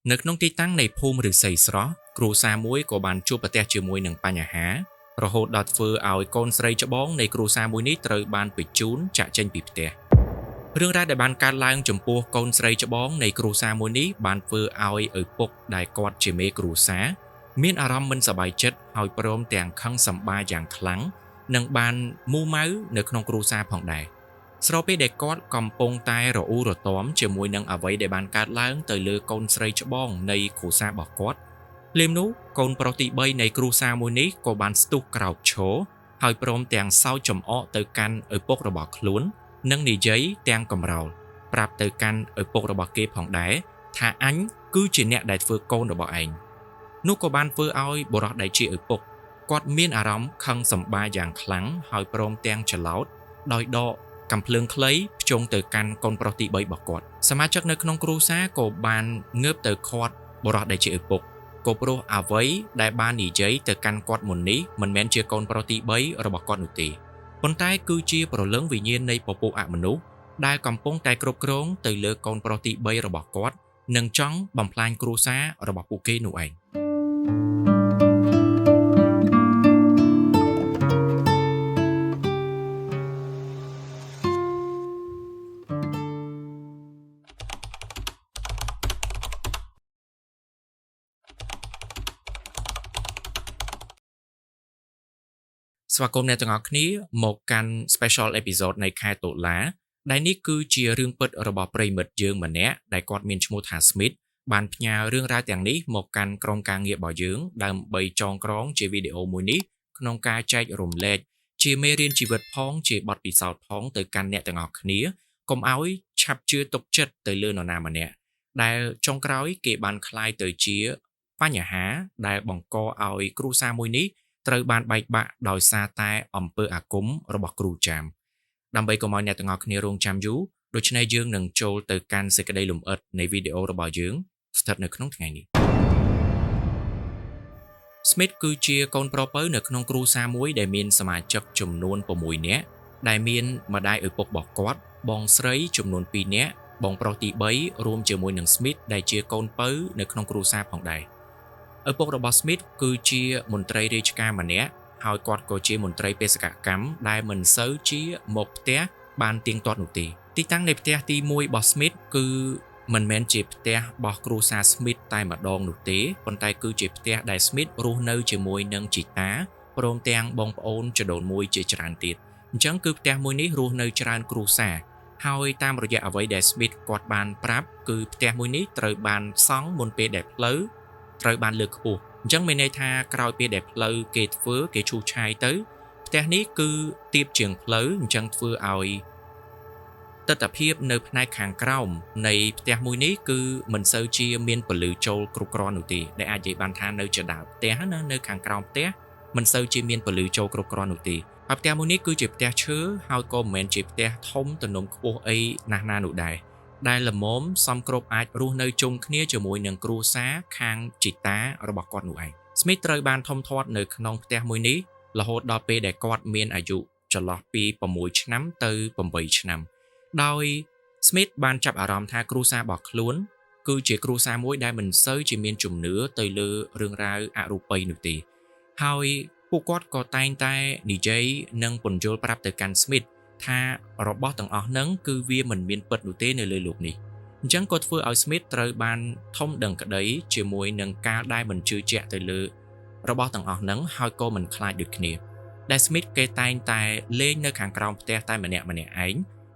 នៅក្នុងទីតាំងនៃភូមិឫស្សីស្រស់គ្រួសារមួយក៏បានជួបប្រទះជាមួយនឹងបញ្ហារហូតដល់ធ្វើឲ្យកូនស្រីច្បងនៃគ្រួសារមួយនេះត្រូវបានបញ្ជូនចាក់ចេញពីផ្ទះរឿងរ៉ាវដែលបានកើតឡើងចំពោះកូនស្រីច្បងនៃគ្រួសារមួយនេះបានធ្វើឲ្យឪពុកដែលគាត់ជាមេគ្រួសារមានអារម្មណ៍មិនសប្បាយចិត្តហើយព្រមទាំងខឹងសម្បារយ៉ាងខ្លាំងនិងបានមូម៉ៅនៅក្នុងគ្រួសារផងដែរស្របពេលដែលគាត់កំពុងតែរអ៊ូរទាំជាមួយនឹងអ្វីដែលបានកើតឡើងទៅលើកូនស្រីច្បងនៃគ្រួសាររបស់គាត់ភ្លាមនោះកូនប្រុសទី3នៃគ្រួសារមួយនេះក៏បានស្ទុះក្រោកឈរហើយព្រមទាំងសើចចំអកទៅកាន់ឪពុករបស់ខ្លួននិងនិយាយទាំងកំរោលប្រាប់ទៅកាន់ឪពុករបស់គេផងដែរថាអញគឺជាអ្នកដែលធ្វើកូនរបស់ឯងនោះក៏បានធ្វើឲ្យបុរសដែលជាឪពុកគាត់មានអារម្មណ៍ខឹងសម្បារយ៉ាងខ្លាំងហើយព្រមទាំងច្រឡោតដោយដកកំភ្លើងខ្លីភ្ជង់ទៅកាន់កូនប្រុសទី3របស់គាត់សមាជិកនៅក្នុងគ្រួសារក៏បានងើបទៅឃាត់បុរសដែលជាឪពុកក៏ព្រោះអ្វីដែលបាននិយាយទៅកាន់គាត់មុននេះមិនមែនជាកូនប្រុសទី3របស់គាត់នោះទេប៉ុន្តែគឺជាព្រលឹងវិញ្ញាណនៃពពួកអមនុស្សដែលកំពុងតែគ្រប់គ្រងទៅលើកូនប្រុសទី3របស់គាត់និងចង់បំផ្លាញគ្រួសាររបស់ពួកគេនោះឯងស្វាគមន៍អ្នកទាំងអស់គ្នាមកកាន់ Special Episode នៃខែតុលាដែលនេះគឺជារឿងពិតរបស់ប្រិមិត្តយើងម្នាក់ដែលគាត់មានឈ្មោះថា Smith បានផ្ញើរឿងរ៉ាវទាំងនេះមកកាន់ក្រុមការងាររបស់យើងដើម្បីចងក្រងជាវីដេអូមួយនេះក្នុងការចែករំលែកជាមេរៀនជីវិតផងជាបទពិសោធន៍ផងទៅកាន់អ្នកទាំងអស់គ្នាកុំឲ្យឆាប់ជឿទុកចិត្តទៅលើនរណាម្នាក់ដែលចុងក្រោយគេបានคล้ายទៅជាបញ្ហាដែលបង្កឲ្យគ្រួសារមួយនេះត្រូវបានបែកបាក់ដោយសារតែអំពើអាគមរបស់គ្រូចាមដើម្បីកុំឲ្យអ្នកទាំងអស់គ្នារងចាំយូរដូច្នេះយើងនឹងចូលទៅកាន់សេចក្តីលម្អិតនៃវីដេអូរបស់យើងស្ថិតនៅក្នុងថ្ងៃនេះ Smith គឺជាកូនប្រុសពៅនៅក្នុងគ្រួសារមួយដែលមានសមាជិកចំនួន6នាក់ដែលមានម្ដាយឪពុករបស់គាត់បងស្រីចំនួន2នាក់បងប្រុសទី3រួមជាមួយនឹង Smith ដែលជាកូនពៅនៅក្នុងគ្រួសារផងដែរឪពុករបស់ Smith គឺជាមន្ត្រីរាជការម្នាក់ហើយគាត់ក៏ជាមន្ត្រីបេសកកម្មដែលមិនសូវជាមកផ្ទះបានទៀងទាត់នោះទេទីតាំងនៃផ្ទះទី1របស់ Smith គឺមិនមែនជាផ្ទះរបស់គ្រួសារ Smith តែម្ដងនោះទេប៉ុន្តែគឺជាផ្ទះដែល Smith រស់នៅជាមួយនឹងជីតាព្រមទាំងបងប្អូនចដូនមួយជាច្រើនទៀតអញ្ចឹងគឺផ្ទះមួយនេះរស់នៅច្រើនគ្រួសារហើយតាមរយៈអ្វីដែល Smith គាត់បានប្រាប់គឺផ្ទះមួយនេះត្រូវបានសង់មុនពេលដែលផ្លូវត្រូវបានលើកខ្ពស់អញ្ចឹងមានន័យថាក្រោយពេលដែលផ្លូវគេធ្វើគេឈូសឆាយទៅផ្ទះនេះគឺទាបជាងផ្លូវអញ្ចឹងធ្វើឲ្យទិដ្ឋភាពនៅផ្នែកខាងក្រោមនៃផ្ទះមួយនេះគឺមិនសូវជាមានពន្លឺចូលគ្រប់គ្រាន់នោះទេដែលអាចនិយាយបានថានៅចដាលផ្ទះណានៅខាងក្រោមផ្ទះមិនសូវជាមានពន្លឺចូលគ្រប់គ្រាន់នោះទេហើយផ្ទះមួយនេះគឺជាផ្ទះឈើហើយក៏មិនមែនជាផ្ទះធំទំនំខ្ពស់អីណាស់ណានោះដែរដែលល្មមសមគ្រប់អាចរស់នៅជុំគ្នាជាមួយនឹងគ្រួសារខាងជីតារបស់គាត់នោះឯង Smith ត្រូវបានធំធាត់នៅក្នុងផ្ទះមួយនេះរហូតដល់ពេលដែលគាត់មានអាយុចន្លោះពី6ឆ្នាំទៅ8ឆ្នាំដោយ Smith បានចាប់អារម្មណ៍ថាគ្រួសាររបស់ខ្លួនគឺជាគ្រួសារមួយដែលមិនសូវជាមានជំនឿទៅលើរឿងរ៉ាវអរូបីនោះទេហើយពួកគាត់ក៏តែងតែនិយាយនិងពន្យល់ប្រាប់ទៅកាន់ Smith ថារបស់ទាំងអស់ហ្នឹងគឺវាមិនមានពិតនោះទេនៅលើโลกនេះអញ្ចឹងក៏ធ្វើឲ្យ Smith ត្រូវបានធំដឹងក្តីជាមួយនឹងការដែលមិនជឿជាក់ទៅលើរបស់ទាំងអស់ហ្នឹងហើយក៏មិនខ្លាចដូចគ្នាដែល Smith គេតែងតែលេងនៅខាងក្រោមផ្ទះតែម្នាក់ឯង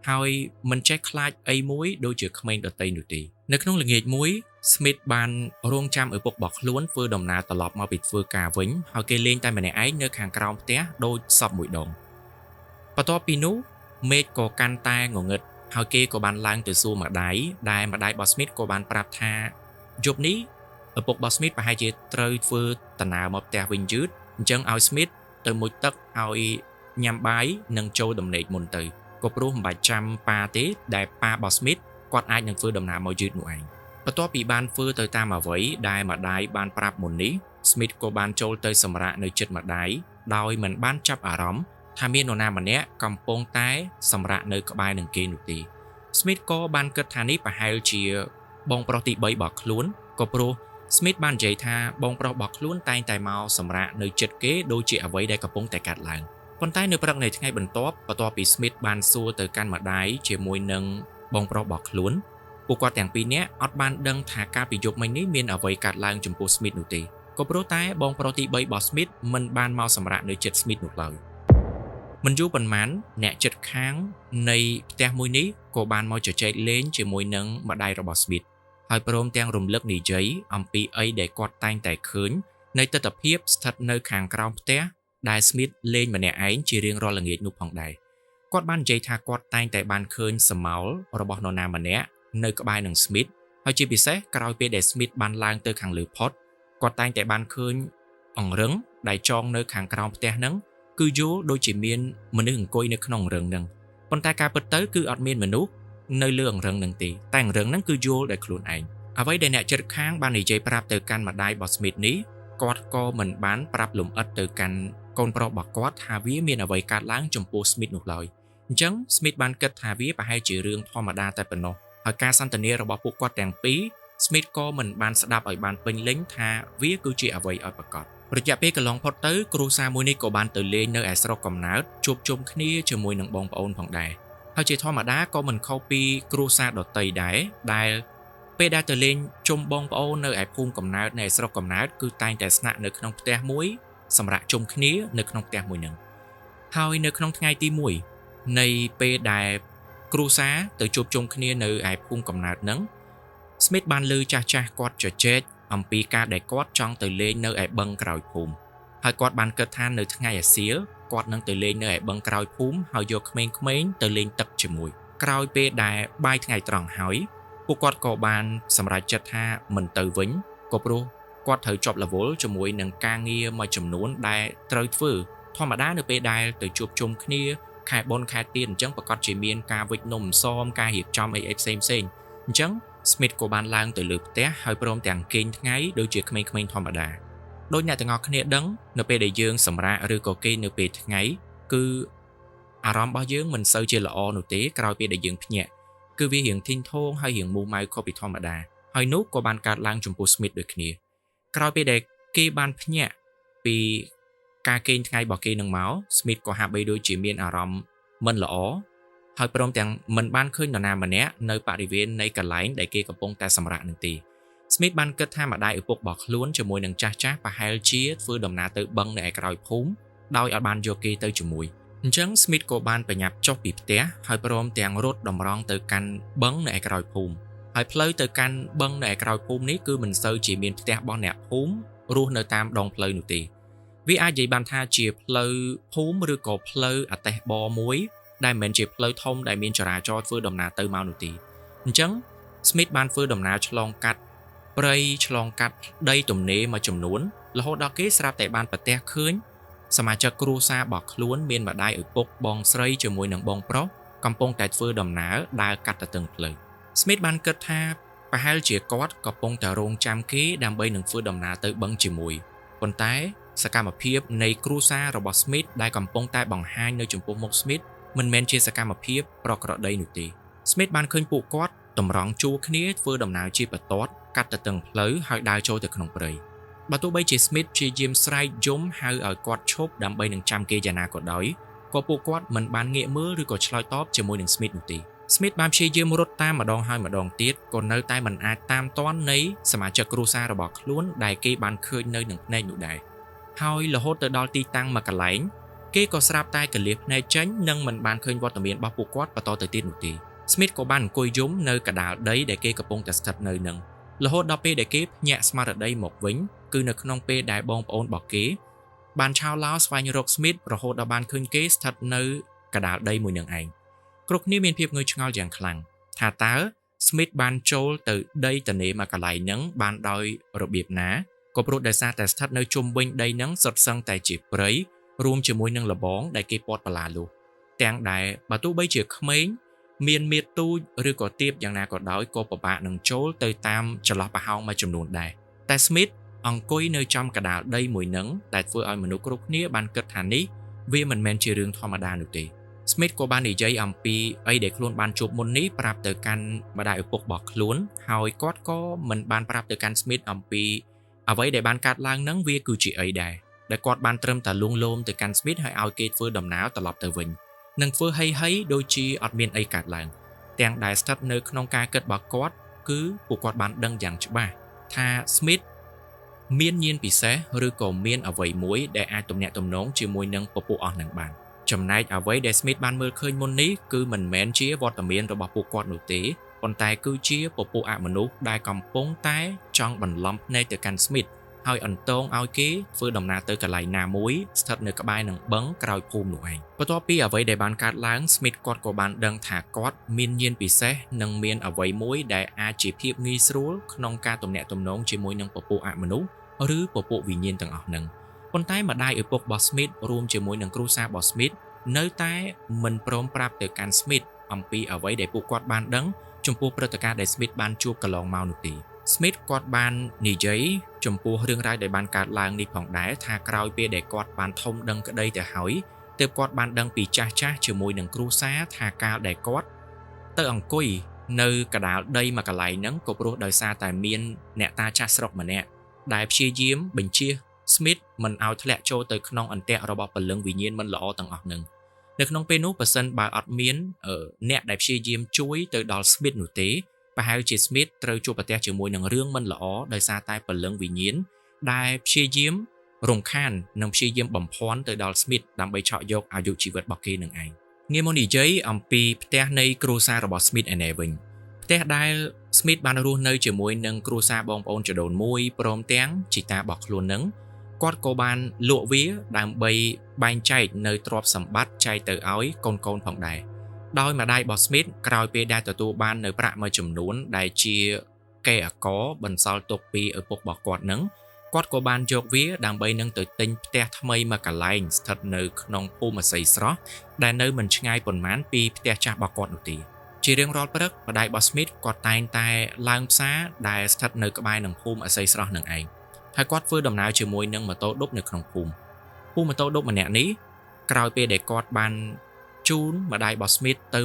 ហើយមិនចេះខ្លាចអីមួយដូចជាក្មេងដទៃនោះទេនៅក្នុងល្ងាចមួយ Smith បានរងចាំឪពុករបស់ខ្លួនធ្វើដំណើរត្រឡប់មកពីធ្វើការវិញហើយគេលេងតែម្នាក់ឯងនៅខាងក្រោមផ្ទះដូចសពមួយដងបន្ទាប់ពីនោះមេឃក៏កាន់តែងងឹតហើយគេក៏បានឡើងទៅសួរម្ដាយដែលម្ដាយរបស់ Smith ក៏បានប្រាប់ថាយប់នេះឪពុករបស់ Smith ប្រហែលជាត្រូវធ្វើដំណើរមកផ្ទះវិញយឺតអញ្ចឹងឲ្យ Smith ទៅមុជទឹកឲ្យញ៉ាំបាយនិងចូលដំណេកមុនទៅក៏ព្រោះមិនបាច់ចាំប៉ាទេដែលប៉ារបស់ Smith គាត់អាចនឹងធ្វើដំណើរមកយឺតនោះឯងបន្ទាប់ពីបានធ្វើទៅតាមអ្វីដែលម្ដាយបានប្រាប់មុននេះ Smith ក៏បានចូលទៅសម្រាកនៅជិតម្ដាយដោយមិនបានចាប់អារម្មណ៍ថាមាននរណាម្នាក់កំពុងតែសម្រាកនៅក្បែរនឹងគេនោះទេ Smith ក៏បានគិតថានេះប្រហែលជាបងប្រុសទី3របស់ខ្លួន ក៏ព្រោះ Smith បាននិយាយថាបងប្រុសរបស់ខ្លួនតែងតែមកសម្រាកនៅជិតគេដូចជាអ្វីដែលកំពុងតែកាត់ឡើងប៉ុន្តែនៅព្រឹកនៃថ្ងៃបន្ទាប់ពី Smith បានសួរទៅកាន់ម្ដាយជាមួយនឹងបងប្រុសរបស់ខ្លួនពួកគាត់ទាំងពីរនាក់អត់បានដឹងថាកាលពីយប់មិញនេះមានអ្វីកើតឡើងចំពោះ Smith នោះទេក៏ព្រោះតែបងប្រុសទី3របស់ Smith មិនបានមកសម្រាកនៅជិត Smith នោះឡើយមិនយូរប៉ុន្មានអ្នកជិតខាងនៃផ្ទះមួយនេះក៏បានមកជជែកលេងជាមួយនឹងម្ដាយរបស់ Smith ហើយព្រមទាំងរំលឹកនិយាយអំពីអីដែលគាត់តែងតែឃើញនៃទស្សនវិជ្ជាស្ថិតនៅខាងក្រោមផ្ទះដែល Smith លេងម្នាក់ឯងជារៀងរាល់ល្ងាចនោះផងដែរគាត់បាននិយាយថាគាត់តែងតែបានឃើញស្រមោលរបស់នរណាម្នាក់នៅក្បែរនឹង Smith ហើយជាពិសេសក្រោយពេលដែល Smith បានឡើងទៅខាងលើផុតគាត់តែងតែបានឃើញអង្រឹងដែលចងនៅខាងក្រោមផ្ទះហ្នឹងគឺយល់ដូចជាមានមនុស្សអង្គុយនៅក្នុងអង្រឹងហ្នឹងប៉ុន្តែការពិតទៅគឺអត់មានមនុស្សនៅលើអង្រឹងហ្នឹងទេតែអង្រឹងហ្នឹងគឺយល់ដោយខ្លួនឯងអ្វីដែលអ្នកជិតខាងបាននិយាយប្រាប់ទៅកាន់ម្ដាយរបស់ Smith នេះគាត់ក៏មិនបានប្រាប់លម្អិតទៅកាន់កូនប្រុសរបស់គាត់ថាវាមានអ្វីកើតឡើងចំពោះ Smith នោះឡើយអញ្ចឹង Smith បានគិតថាវាប្រហែលជារឿងធម្មតាតែប៉ុណ្ណោះហើយការសន្ទនារបស់ពួកគាត់ទាំងពីរ Smith ក៏មិនបានស្ដាប់ឲ្យបានពេញលេញថាវាគឺជាអ្វីឲ្យប្រកបរយៈពេលកន្លងផុតទៅគ្រួសារមួយនេះក៏បានទៅលេងនៅឯស្រុកកំណើតជួបជុំគ្នាជាមួយនឹងបងប្អូនផងដែរហើយជាធម្មតាក៏មិនខុសពីគ្រួសារដទៃដែរដែលពេលដែលទៅលេងជុំបងប្អូននៅឯភូមិកំណើតនៅឯស្រុកកំណើតគឺតែងតែស្នាក់នៅក្នុងផ្ទះមួយសម្រាប់ជុំគ្នានៅក្នុងផ្ទះមួយហ្នឹងហើយនៅក្នុងថ្ងៃទី1នៃពេលដែលគ្រួសារទៅជួបជុំគ្នានៅឯភូមិកំណើតហ្នឹង Smith បានលើចាស់គាត់ជជែកអំពីការដែលគាត់ចង់ទៅលេងនៅឯបឹងក្រោយភូមិហើយគាត់បានគិតថានៅថ្ងៃអាសៀលគាត់នឹងទៅលេងនៅឯបឹងក្រោយភូមិហើយយកក្មេងៗទៅលេងទឹកជាមួយក្រោយពេលដែលបាយថ្ងៃត្រង់ហើយពួកគាត់ក៏បានសម្រេចចិត្តថាមិនទៅវិញក៏ព្រោះគាត់ត្រូវជាប់រវល់ជាមួយនឹងការងារមួយចំនួនដែលត្រូវធ្វើធម្មតានៅពេលដែលទៅជួបជុំគ្នាខែបុណ្យខែទានអញ្ចឹងប្រកាសជាមានការវិចនំសមការរៀបចំអីផ្សេងអញ្ចឹង Smith ក៏បានឡើងទៅលើផ្ទះហើយព្រមទាំងគេងថ្ងៃដូចជាក្មេងៗធម្មតាដោយអ្នកទាំងអស់គ្នាដឹងនៅពេលដែលយើងសម្រាកឬក៏គេងនៅពេលថ្ងៃគឺអារម្មណ៍របស់យើងមិនសូវជាល្អនោះទេក្រោយពេលដែលយើងភ្ញាក់គឺវារៀងធីងថងហើយរៀងមូម៉ៅខុសពីធម្មតាហើយនោះក៏បានកើតឡើងចំពោះ Smith ដូចគ្នាក្រោយពេលដែលគេបានភ្ញាក់ពីការគេងថ្ងៃរបស់គេនឹងមក Smith ក៏ហាក់បីដូចជាមានអារម្មណ៍មិនល្អហើយព្រមទាំងមិនបានឃើញនរណាម្នាក់នៅបរិវេណនៃកន្លែងដែលគេកំពុងតែសម្រាកនឹងទេ Smith បានគិតថាម្ដាយឪពុករបស់ខ្លួនជាមួយនឹងចាស់ប្រហែលជាធ្វើដំណើរទៅបឹងនៅឯក្រោយភូមិដោយអត់បានយកគេទៅជាមួយអញ្ចឹង Smith ក៏បានប្រញាប់ចុះពីផ្ទះហើយព្រមទាំងរត់តម្រង់ទៅកាន់បឹងនៅឯក្រោយភូមិហើយផ្លូវទៅកាន់បឹងនៅឯក្រោយភូមិនេះគឺមិនសូវជាមានផ្ទះរបស់អ្នកភូមិរស់នៅតាមដងផ្លូវនោះទេវាអាចនិយាយបានថាជាផ្លូវភូមិឬក៏ផ្លូវអតេះបរមួយដែលមិនមែនជាផ្លូវធំដែលមានចរាចរណ៍ធ្វើដំណើរទៅមកនោះទេអញ្ចឹង Smith បានធ្វើដំណើរឆ្លងកាត់ព្រៃឆ្លងកាត់ដីទំនេរមួយចំនួនរហូតដល់គេស្រាប់តែបានប្រទះឃើញសមាជិកគ្រួសាររបស់ខ្លួនមានម្ដាយឪពុកបងស្រីជាមួយនឹងបងប្រុសកំពុងតែធ្វើដំណើរដើរកាត់ទៅទិងផ្លូវ Smith បានគិតថាប្រហែលជាគាត់កំពុងតែរងចាំគេដើម្បីនឹងធ្វើដំណើរទៅបឹងជាមួយប៉ុន្តែសកម្មភាពនៃគ្រួសាររបស់ Smith ដែលកំពុងតែបង្ហាញនៅចំពោះមុខ Smith មិនមែនជាសកម្មភាពប្រក្រតីនោះទេ Smith បានឃើញពួកគាត់តម្រង់ជួរគ្នាធ្វើដំណើរជាបន្ទាត់កាត់ទៅទិងផ្លូវហើយដើរចូលទៅក្នុងព្រៃបើទោះបីជា Smith ព្យាយាមស្រែកយំហៅឲ្យគាត់ឈប់ដើម្បីនឹងចាំគេយ៉ាងណាក៏ដោយក៏ពួកគាត់មិនបានងាកមើលឬក៏ឆ្លើយតបជាមួយនឹង Smith នោះទេ Smith បានព្យាយាមរត់តាមម្ដងហើយម្ដងទៀតក៏នៅតែមិនអាចតាមទាន់នៃសមាជិកគ្រួសាររបស់ខ្លួនដែលគេបានឃើញនៅនឹងភ្នែកនោះដែរហើយរហូតទៅដល់ទីតាំងមួយកន្លែងគេក៏ស្រាប់តែកលៀសភ្នែកចេញនិងមិនបានឃើញវត្តមានរបស់ពួកគាត់បន្តទៅទៀតនោះទេ Smith ក៏បានអង្គុយយំនៅកណ្ដាលដីដែលគេកំពុងតែស្ថិតនៅនឹងរហូតដល់ពេលដែលគេភ្ញាក់ស្មារតីមកវិញគឺនៅក្នុងពេលដែលបងប្អូនរបស់គេបានឆោឡោស្វែងរក Smith រហូតដល់បានឃើញគេស្ថិតនៅកណ្ដាលដីមួយនឹងឯងគ្រប់គ្នាមានភាពងឿងឆ្ងល់យ៉ាងខ្លាំងថាតើ Smith បានចូលទៅដីទនេរមួយកន្លែងហ្នឹងបានដោយរបៀបណាក៏ព្រោះដោយសារតែស្ថិតនៅជុំវិញដីហ្នឹងសុទ្ធសឹងតែជាព្រៃរួមជាមួយនឹងលបងដែលគេព័ទ្ធបន្លាលុះទាំងដែលបើទោះបីជាក្មេងមានមៀតទូចឬក៏ទៀបយ៉ាងណាក៏ដោយក៏ពិបាកនឹងចូលទៅតាមចន្លោះប្រហោងមួយចំនួនដែរតែ Smith អង្គុយនៅចំកណ្ដាលដីមួយនឹងដែលធ្វើឲ្យមនុស្សគ្រប់គ្នាបានគិតថានេះវាមិនមែនជារឿងធម្មតានោះទេ Smith ក៏បាននិយាយអំពីអីដែលខ្លួនបានជួបមុននេះប្រាប់ទៅកាន់ម្ដាយឪពុករបស់ខ្លួនហើយគាត់ក៏មិនបានប្រាប់ទៅកាន់ Smith អំពីអ្វីដែលបានកើតឡើងហ្នឹងវាគឺជាអីដែរដែលគាត់បានត្រឹមតែលួងលោមទៅកាន់ Smith ហើយឲ្យគេធ្វើដំណើរត្រឡប់ទៅវិញនឹងធ្វើហីដូចជាអត់មានអីកើតឡើងទាំងដែលស្ថិតនៅក្នុងការគិតរបស់គាត់គឺពួកគាត់បានដឹងយ៉ាងច្បាស់ថា Smith មានញាណពិសេសឬក៏មានអ្វីមួយដែលអាចទំនាក់ទំនងជាមួយនឹងពពួកអស់នឹងបានចំណែកអ្វីដែល Smith បានមើលឃើញមុននេះគឺមិនមែនជាវត្តមានរបស់ពួកគាត់នោះទេប៉ុន្តែគឺជាពពួកអមនុស្សដែលកំពុងតែចង់បន្លំភ្នែកទៅកាន់ Smith ហើយអន្តងឲ្យគេធ្វើដំណើរទៅកន្លែងណាមួយស្ថិតនៅក្បែរនឹងបឹងក្រោយភូមិនោះឯងបន្ទាប់ពីអ្វីដែលបានកើតឡើង Smith គាត់ក៏បានដឹងថាគាត់មានញាណពិសេសនិងមានអ្វីមួយដែលអាចជាភាពងាយស្រួលក្នុងការទំនាក់ទំនងជាមួយនឹងពពួកអមនុស្សឬពពួកវិញ្ញាណទាំងអស់ហ្នឹងប៉ុន្តែម្ដាយឪពុករបស់ Smith រួមជាមួយនឹងគ្រួសាររបស់ Smith នៅតែមិនព្រមប្រាប់ទៅកាន់ Smith អំពីអ្វីដែលពួកគាត់បានដឹងចំពោះព្រឹត្តិការណ៍ដែល Smith បានជួបកន្លងមកនោះទេ Smith គាត់បាននិយាយចំពោះរឿងរ៉ាវដែលបានកើតឡើងនេះផងដែរថាក្រោយពេលដែលគាត់បានធំដឹងក្តីទៅហើយទើបគាត់បានដឹងពីចាស់ជាមួយនឹងគ្រួសារថាកាលដែលគាត់ទៅអង្គុយនៅកណ្ដាលដីមួយកន្លែងហ្នឹងក៏ព្រោះដោយសារតែមានអ្នកតាចាស់ស្រុកម្នាក់ដែលព្យាយាមបញ្ជៀស Smith មិនឲ្យធ្លាក់ចូលទៅក្នុងអន្ទាក់របស់ព្រលឹងវិញ្ញាណមិនល្អទាំងអស់ហ្នឹងនៅក្នុងពេលនោះបើសិនបើអត់មានអ្នកដែលព្យាយាមជួយទៅដល់ Smith នោះទេប្រហែលជា Smith ត្រូវជួបប្រទះជាមួយនឹងរឿងមិនល្អដោយសារតែព្រលឹងវិញ្ញាណដែលព្យាយាមរំខាននិងព្យាយាមបំភាន់ទៅដល់ Smith ដើម្បីឆក់យកអាយុជីវិតរបស់គេនឹងឯងងាកមកនិយាយអំពីផ្ទះនៃគ្រួសាររបស់ Smith ឯនេះវិញផ្ទះដែល Smith បានរស់នៅជាមួយនឹងគ្រួសារបងប្អូនជីដូនមួយព្រមទាំងជីតារបស់ខ្លួននឹងគាត់ក៏បានលក់វាដើម្បីបែងចែកនៅទ្រព្យសម្បត្តិចែកទៅឲ្យកូនផងដែរដោយម្ដាយរបស់ Smith ក្រោយពេលដែលទទួលបាននៅប្រាក់មួយចំនួនដែលជាកេរ្តិ៍អាករបន្សល់ទុកពីឪពុករបស់គាត់នឹងគាត់ក៏បានយកវាដើម្បីនឹងទៅទិញផ្ទះថ្មីមួយកន្លែងស្ថិតនៅក្នុងភូមិអាស័យស្រស់ដែលនៅមិនឆ្ងាយប៉ុន្មានពីផ្ទះចាស់របស់គាត់នោះទេជារៀងរាល់ព្រឹកម្ដាយរបស់ Smith គាត់តែងតែឡើងផ្សារដែលស្ថិតនៅក្បែរនឹងភូមិអាស័យស្រស់នឹងឯងហើយគាត់ធ្វើដំណើរជាមួយនឹងម៉ូតូឌុបនៅក្នុងភូមិម៉ូតូឌុបម្នាក់នេះក្រោយពេលដែលគាត់បានជូនម្ដាយរបស់ Smith ទៅ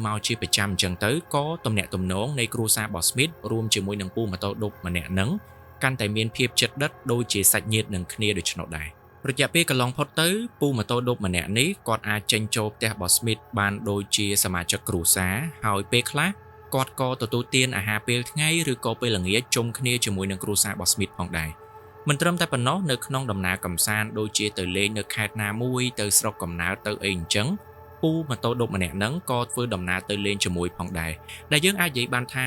មកជាប្រចាំអញ្ចឹងទៅក៏ទំនាក់ទំនងនៃគ្រួសាររបស់ Smith រួមជាមួយនឹងម៉ូតូឌុបម្នាក់ហ្នឹងកាន់តែមានភាពជិតដិតដូចជាសាច់ញាតិនឹងគ្នាដូច្នោះដែររយៈពេលកន្លងផុតទៅម៉ូតូឌុបម្នាក់នេះគាត់អាចចេញចូលផ្ទះរបស់ Smith បានដូចជាសមាជិកគ្រួសារហើយពេលខ្លះគាត់ក៏ទទួលទានអាហារពេលថ្ងៃឬក៏ពេលល្ងាចជុំគ្នាជាមួយនឹងគ្រួសាររបស់ Smith ផងដែរមិនត្រឹមតែប៉ុណ្ណោះនៅក្នុងដំណើរកម្សាន្តដូចជាទៅលេងនៅខេត្តណាមួយទៅស្រុកកំណើតទៅអីអញ្ចឹងម៉ូតូឌុបម្នាក់ហ្នឹងក៏ធ្វើដំណើរទៅលេងជាមួយផងដែរដែលយើងអាចនិយាយបានថា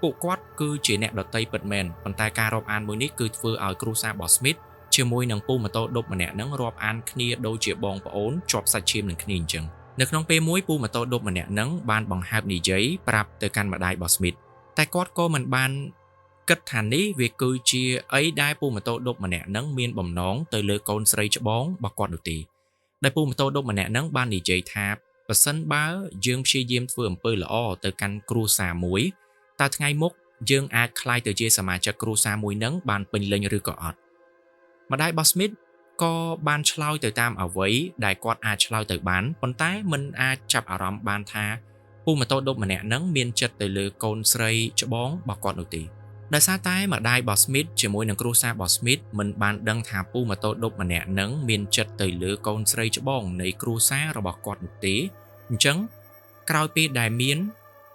ពួកគាត់គឺជាអ្នកដតីពិតមែនប៉ុន្តែការរាប់អានមួយនេះគឺធ្វើឲ្យគ្រួសាររបស់ Smith ជាមួយនឹងម៉ូតូឌុបម្នាក់ហ្នឹងរាប់អានគ្នាដូចជាបងប្អូនជាប់សាច់ឈាមនឹងគ្នាអញ្ចឹងនៅក្នុងពេលមួយម៉ូតូឌុបម្នាក់ហ្នឹងបានបង្ហើបនិយាយប្រាប់ទៅកាន់ម្ដាយរបស់ Smith តែគាត់ក៏មិនបានគិតថានេះវាគឺជាអីដែលម៉ូតូឌុបម្នាក់ហ្នឹងមានបំណងទៅលើកូនស្រីច្បងរបស់គាត់នោះទេដែលម៉ូតូឌុបម្នាក់ហ្នឹងបាននិយាយថាបើសិនបើយើងព្យាយាមធ្វើអំពើល្អទៅកាន់គ្រួសារមួយតើថ្ងៃមុខយើងអាចក្លាយទៅជាសមាជិកគ្រួសារមួយហ្នឹងបានពេញលេញឬក៏អត់ម្ដាយរបស់ Smith ក៏បានឆ្លើយទៅតាមអ្វីដែលគាត់អាចឆ្លើយទៅបានប៉ុន្តែមិនអាចចាប់អារម្មណ៍បានថាម៉ូតូឌុបម្នាក់ហ្នឹងមានចិត្តទៅលើកូនស្រីច្បងរបស់គាត់នោះទេដោយសារតែម្ដាយរបស់ Smith ជាមួយនឹងគ្រួសាររបស់ Smith មិនបានដឹងថាម៉ូតូឌុបម្នាក់ហ្នឹងមានចិត្តទៅលើកូនស្រីច្បងនៃគ្រួសាររបស់គាត់នោះទេអញ្ចឹងក្រោយពេលដែលមាន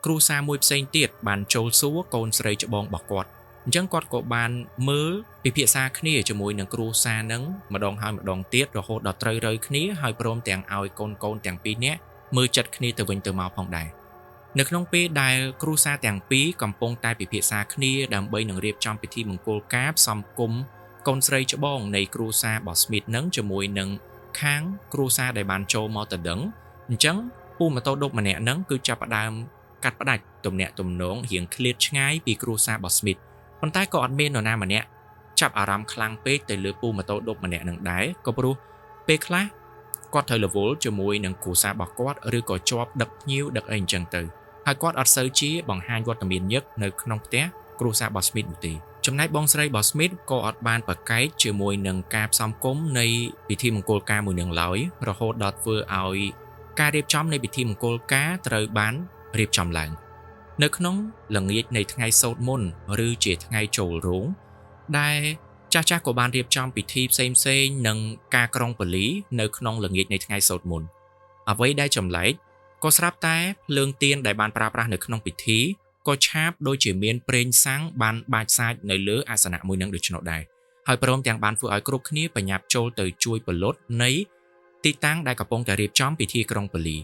គ្រួសារមួយផ្សេងទៀតបានចូលសួរកូនស្រីច្បងរបស់គាត់អញ្ចឹងគាត់ក៏បានមើលពិភាក្សាគ្នាជាមួយនឹងគ្រួសារហ្នឹងម្ដងហើយម្ដងទៀតរហូតដល់ត្រូវរើគ្នាហើយព្រមទាំងឲ្យកូនទាំងពីរនាក់មើលចិត្តគ្នាទៅវិញទៅមកផងដែរនៅក្នុងពេលដែលគ្រួសារទាំងពីរកំពុងតែពិភាក្សាគ្នាដើម្បីនឹងរៀបចំពិធីមង្គលការផ្សំគុំកូនស្រីច្បងនៃគ្រួសាររបស់ Smith នឹងជាមួយនឹងខាងគ្រួសារដែលបានចូលមកទៅដឹងអញ្ចឹងម៉ូតូឌុបម្នាក់ហ្នឹងគឺចាប់ផ្ដើមកាត់ផ្ដាច់ទំនាក់ទំនងរៀងឃ្លាតឆ្ងាយពីគ្រួសាររបស់ Smith ប៉ុន្តែក៏អត់មាននរណាម្នាក់ចាប់អារម្មណ៍ខ្លាំងពេកទៅលើម៉ូតូឌុបម្នាក់នឹងដែរក៏ព្រោះពេលខ្លះគាត់ត្រូវរវល់ជាមួយនឹងគ្រួសាររបស់គាត់ឬក៏ជាប់ដឹកភ្ញៀវដឹកអីអញ្ចឹងទៅហើយគាត់អត់សូវជាបង្ហាញវត្តមានញឹកនៅក្នុងផ្ទះគ្រួសាររបស់ Smith នោះទេចំណែកបងស្រីរបស់ Smith ក៏អត់បានប្រកែកជាមួយនឹងការផ្សំគុំនៃពិធីមង្គលការមួយនឹងឡើយរហូតដល់ធ្វើឲ្យ ការរៀបចំនៃពិធីមង្គលការត្រូវបានរៀបចំឡើងនៅក្នុងល្ងាចនៃថ្ងៃសូត្រមន្តឬជាថ្ងៃចូលរោងដែលចាស់ៗក៏បានរៀបចំពិធីផ្សេងៗនិងការក្រុងពលីនៅក្នុងល្ងាចនៃថ្ងៃសូត្រមន្តអ្វីដែលចម្លែកក៏ស្រាប់តែភ្លើងទៀនដែលបានប្រើប្រាស់នៅក្នុងពិធីក៏ឆាបដូចជាមានប្រេងសាំងបានបាចសាចនៅលើអាសនៈមួយនឹងដូច្នោះដែរហើយព្រមទាំងបានធ្វើឲ្យគ្រប់គ្នាបញ្ញាប់ចូលទៅជួយពលុតនៃទីតាំងដែលកំពុងតែរៀបចំពិធីក្រុងពលី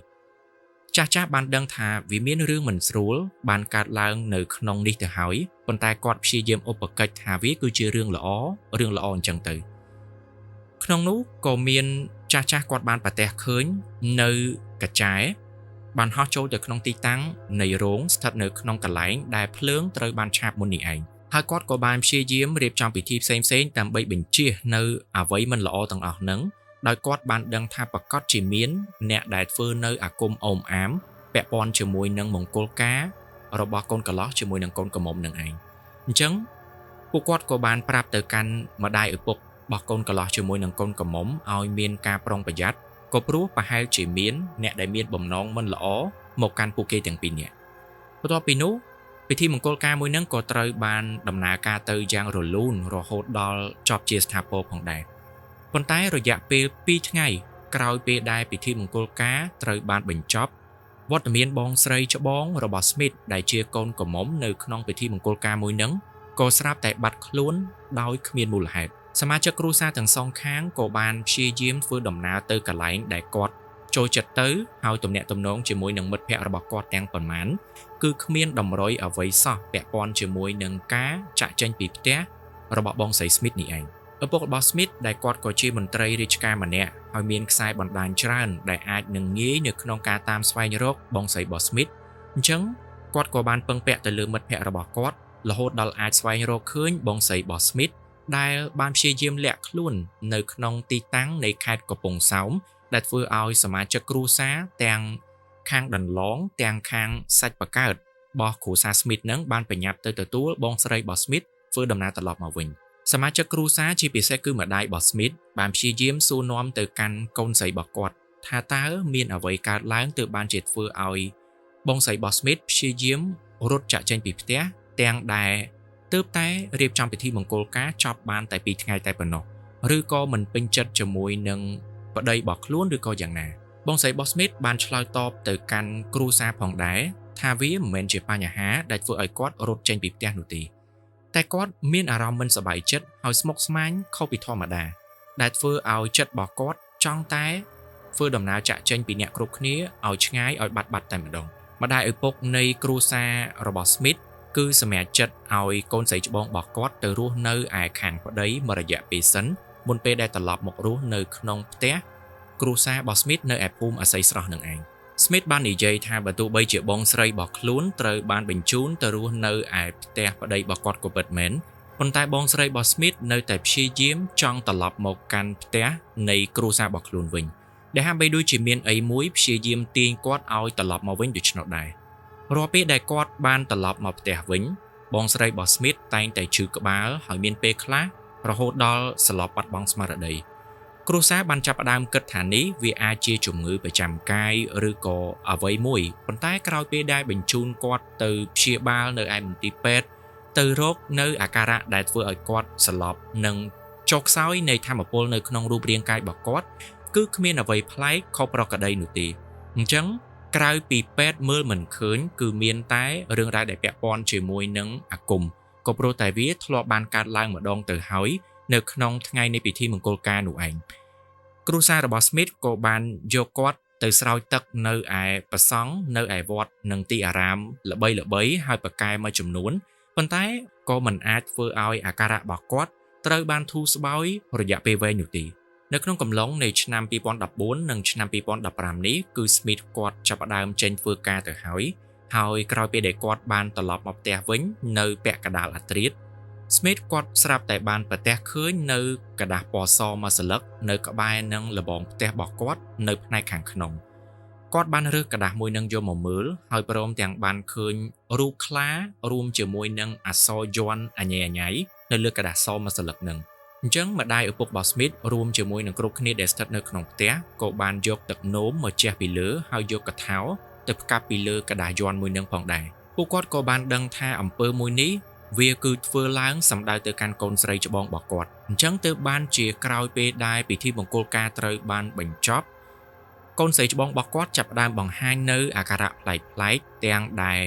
ចាស់បានដឹងថាវាមានរឿងមិនស្រួលបានកើតឡើងនៅក្នុងនេះទៅហើយប៉ុន្តែគាត់ព្យាយាមឧបកិច្ចថាវាគឺជារឿងល្អអញ្ចឹងទៅក្នុងនោះក៏មានចាស់គាត់បានប្រទះឃើញនៅកាចាយបានហោះចូលទៅក្នុងទីតាំងនៃរោងស្ថិតនៅក្នុងកន្លែងដែលភ្លើងត្រូវបានឆាបមុននេះឯងហើយគាត់ក៏បានព្យាយាមរៀបចំពិធីផ្សេងៗដើម្បីបញ្ជៀសនៅអ្វីមិនល្អទាំងអស់ហ្នឹងដោយគាត់បានដឹងថាប្រកាសជាមានអ្នកដែលធ្វើនៅអាគមអូមអាមពាក់ព័ន្ធជាមួយនឹងមង្គលការរបស់កូនកន្លោះជាមួយនឹងកូនក្រមុំនឹងឯងអញ្ចឹងពួកគាត់ក៏បានប្រាប់ទៅកាន់ម្ដាយឪពុករបស់កូនកន្លោះជាមួយនឹងកូនក្រមុំឲ្យមានការប្រុងប្រយ័ត្នក៏ព្រោះប្រហែលជាមានអ្នកដែលមានបំណងមិនល្អមកកាន់ពួកគេទាំងពីរនាក់បន្ទាប់ពីនោះពិធីមង្គលការមួយនឹងក៏ត្រូវបានដំណើរការទៅយ៉ាងរលូនរហូតដល់ចប់ជាស្ថាពរផងដែរប៉ុន្តែរយៈពេល2ថ្ងៃក្រោយពេលដែលពិធីមង្គលការត្រូវបានបញ្ចប់វត្តមានបងស្រីច្បងរបស់ Smith ដែលជាកូនក្រមុំនៅក្នុងពិធីមង្គលការមួយនឹងក៏ស្រាប់តែបាត់ខ្លួនដោយគ្មានមូលហេតុសមាជិកគ្រួសារទាំងសងខាងក៏បានព្យាយាមធ្វើដំណើរទៅកន្លែងដែលគាត់ចូលចិត្តទៅហើយទំនាក់ទំនងជាមួយនឹងមិត្តភ័ក្តិរបស់គាត់ទាំងប៉ុន្មានគឺគ្មានតម្រុយអ្វីសោះពាក់ព័ន្ធជាមួយនឹងការចាក់ចេញពីផ្ទះរបស់បងស្រី Smith នេះឯងឪពុករបស់ Smith ដែលគាត់ក៏ជាមន្ត្រីរាជការម្នាក់ហើយមានខ្សែបណ្ដាញច្រើនដែលអាចនឹងងាយនៅក្នុងការតាមស្វែងរកបងស្រីរបស់ Smith អញ្ចឹងគាត់ក៏បានពឹងពាក់ទៅលើមិត្តភ័ក្តិរបស់គាត់រហូតដល់អាចស្វែងរកឃើញបងស្រីរបស់ Smith ដែលបានព្យាយាមលាក់ខ្លួននៅក្នុងទីតាំងនៃខេត្តកំពង់សោមដែលធ្វើឲ្យសមាជិកគ្រួសារទាំងខាងដន្លងទាំងខាងសាច់បកើតរបស់គ្រួសារ Smith នឹងបានបញ្ញាប់ទៅទទួលបងស្រីរបស់ Smith ធ្វើដំណើរត្រឡប់មកវិញសមាជិកគ្រួសារជាពិសេសគឺម្ដាយរបស់ Smith បានព្យាយាមសួរនាំទៅកាន់កូនស្រីរបស់គាត់ថាតើមានអ្វីកើតឡើងទើបបានជាធ្វើឲ្យបងស្រីរបស់ Smith ព្យាយាមរត់ចាក់ចេញពីផ្ទះទាំងដែលទើបតែរៀបចំពិធីមង្គលការចប់បានតែ2ថ្ងៃតែប៉ុណ្ណោះឬក៏មិនពេញចិត្តជាមួយនឹងប្តីរបស់ខ្លួនឬក៏យ៉ាងណាបងស្រីរបស់ Smith បានឆ្លើយតបទៅកាន់គ្រួសារផងដែរថាវាមិនមែនជាបញ្ហាដែលធ្វើឲ្យគាត់រត់ចេញពីផ្ទះនោះទេតែគាត់មានអារម្មណ៍មិនសប្បាយចិត្តហើយស្មុគស្មាញខុសពីធម្មតាដែលធ្វើឲ្យចិត្តរបស់គាត់ចង់តែធ្វើដំណើរចាក់ចេញពីអ្នកគ្រប់គ្នាឲ្យឆ្ងាយឲ្យបាត់តែម្ដងម្ដាយឪពុកនៃគ្រួសាររបស់ Smith គឺសម្រេចចិត្តឲ្យកូនស្រីច្បងរបស់គាត់ទៅរស់នៅឯខាងប្តីមួយរយៈពេលសិនមុនពេលដែលត្រឡប់មករស់នៅក្នុងផ្ទះគ្រួសាររបស់ Smith នៅឯភូមិអាស័យស្រស់នឹងឯង Smith បាននិយាយថាបើទោះបីជាបងស្រីរបស់ខ្លួនត្រូវបានបញ្ជូនទៅរស់នៅឯផ្ទះប្តីរបស់គាត់ក៏ពិតមែនប៉ុន្តែបងស្រីរបស់ Smith នៅតែព្យាយាមចង់ត្រឡប់មកកាន់ផ្ទះនៃគ្រួសាររបស់ខ្លួនវិញដែលហាក់បីដូចជាមានអីមួយព្យាយាមទាញគាត់ឲ្យត្រឡប់មកវិញដូច្នោះដែររាល់ពេលដែលគាត់បានត្រឡប់មកផ្ទះវិញបងស្រីរបស់ Smith តែងតែឈឺក្បាលហើយមានពេលខ្លះរហូតដល់ស្លាប់បាត់បង់ស្មារតីគ្រួសារបានចាប់ផ្ដើមគិតថានេះវាអាចជាជំងឺប្រចាំកាយឬក៏អ្វីមួយប៉ុន្តែក្រោយពេលដែលបញ្ជូនគាត់ទៅព្យាបាលនៅឯមន្ទីរពេទ្យទៅរកនៅអាការៈដែលធ្វើឲ្យគាត់ស្លាប់និងចុះខ្សោយនៃធម៌ពលនៅក្នុងរូបរាងកាយរបស់គាត់គឺគ្មានអ្វីប្លែកខុសប្រក្រតីនោះទេអញ្ចឹងក្រៅពីពេទ្យមើលមិនឃើញគឺមានតែរឿងរ៉ាវដែលពាក់ព័ន្ធជាមួយនឹងអាគមក៏ព្រោះតែវាធ្លាប់បានកើតឡើងម្ដងទៅហើយនៅក្នុងថ្ងៃនៃពិធីមង្គលការនោះឯងគ្រួសាររបស់ Smith ក៏បានយកគាត់ទៅស្រោចទឹកនៅឯព្រះសង្ឃនៅឯវត្តនិងទីអារាមល្បីៗហើយប្រកែមួយចំនួនប៉ុន្តែក៏មិនអាចធ្វើឲ្យអាការៈរបស់គាត់ត្រូវបានធូរស្បើយរយៈពេលវែងនោះទេនៅក្នុងកំឡុងនៃឆ្នាំ2014និងឆ្នាំ2015នេះគឺ Smith គាត់ចាប់ផ្ដើមចេញធ្វើការទៅហើយក្រោយពេលដែលគាត់បានត្រឡប់មកផ្ទះវិញនៅពាក់កណ្ដាលអាធ្រាត្រ Smith គាត់ស្រាប់តែបានប្រទះឃើញនៅกระดาษពណ៌សមួយសន្លឹកនៅក្បែរនឹងលបងផ្ទះរបស់គាត់នៅផ្នែកខាងក្នុងគាត់បានរើសกระดาษមួយនឹងយកមកមើលហើយព្រមទាំងបានឃើញរូបខ្លារួមជាមួយនឹងអក្សរយ័ន្តអញ្ញៃនៅលើกระดาษសមួយសន្លឹកនឹង អញ្ចឹងម្ដាយឪពុករបស់ Smith រួមជាមួយនឹងគ្រប់គ្នាដែលស្ថិតនៅក្នុងផ្ទះក៏បានយកទឹកនោមមកជះពីលើហើយយកកថៅទៅផ្កាប់ពីលើกระดาษយ័ន្តមួយនឹងផងដែរពួកគាត់ក៏បានដឹងថាអំពើមួយនេះវាគឺធ្វើឡើងសម្ដៅទៅកាន់កូនស្រីច្បងរបស់គាត់អញ្ចឹងទើបបានជាក្រោយពេលដែលពិធីមង្គលការត្រូវបានបញ្ចប់កូនស្រីច្បងរបស់គាត់ចាប់ផ្ដើមបង្ហាញនៅអាការៈប្លែកៗទាំងដែល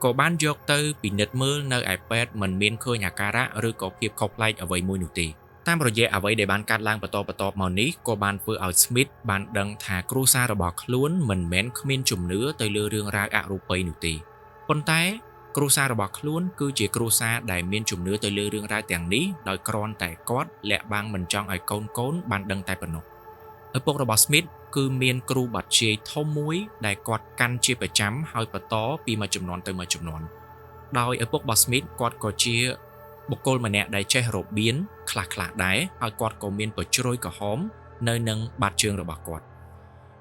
ក៏បានយកទៅពិនិត្យមើលនៅឯពេទ្យមិនមានឃើញអាការៈឬក៏ភាពខុសប្លែកអ្វីមួយនោះទេតាមរយៈអ្វីដែលបានកាត់ឡើងបន្តមកនេះក៏បានធ្វើឲ្យ Smith បានដឹងថាគ្រួសាររបស់ខ្លួនមិនមែនគ្មានជំនឿទៅលើរឿងរ៉ាវអរូបីនោះទេប៉ុន្តែគ្រួសាររបស់ខ្លួនគឺជាគ្រួសារដែលមានជំនឿទៅលើរឿងរ៉ាវទាំងនេះដោយគ្រាន់តែគាត់លាក់បាំងមិនចង់ឲ្យកូនបានដឹងតែប៉ុណ្ណោះឪពុករបស់ Smith គឺមានគ្រូបាត់ជាយធំមួយដែលគាត់កាន់ជាប្រចាំហើយបន្តពីមួយចំនួនទៅមួយចំនួនដោយឪពុករបស់ Smith គាត់ក៏ជាបុគ្គលម្នាក់ដែលចេះរបៀនខ្លះៗដែរហើយគាត់ក៏មានប្រជ្រោយក្រហមនៅនឹងបាតជើងរបស់គាត់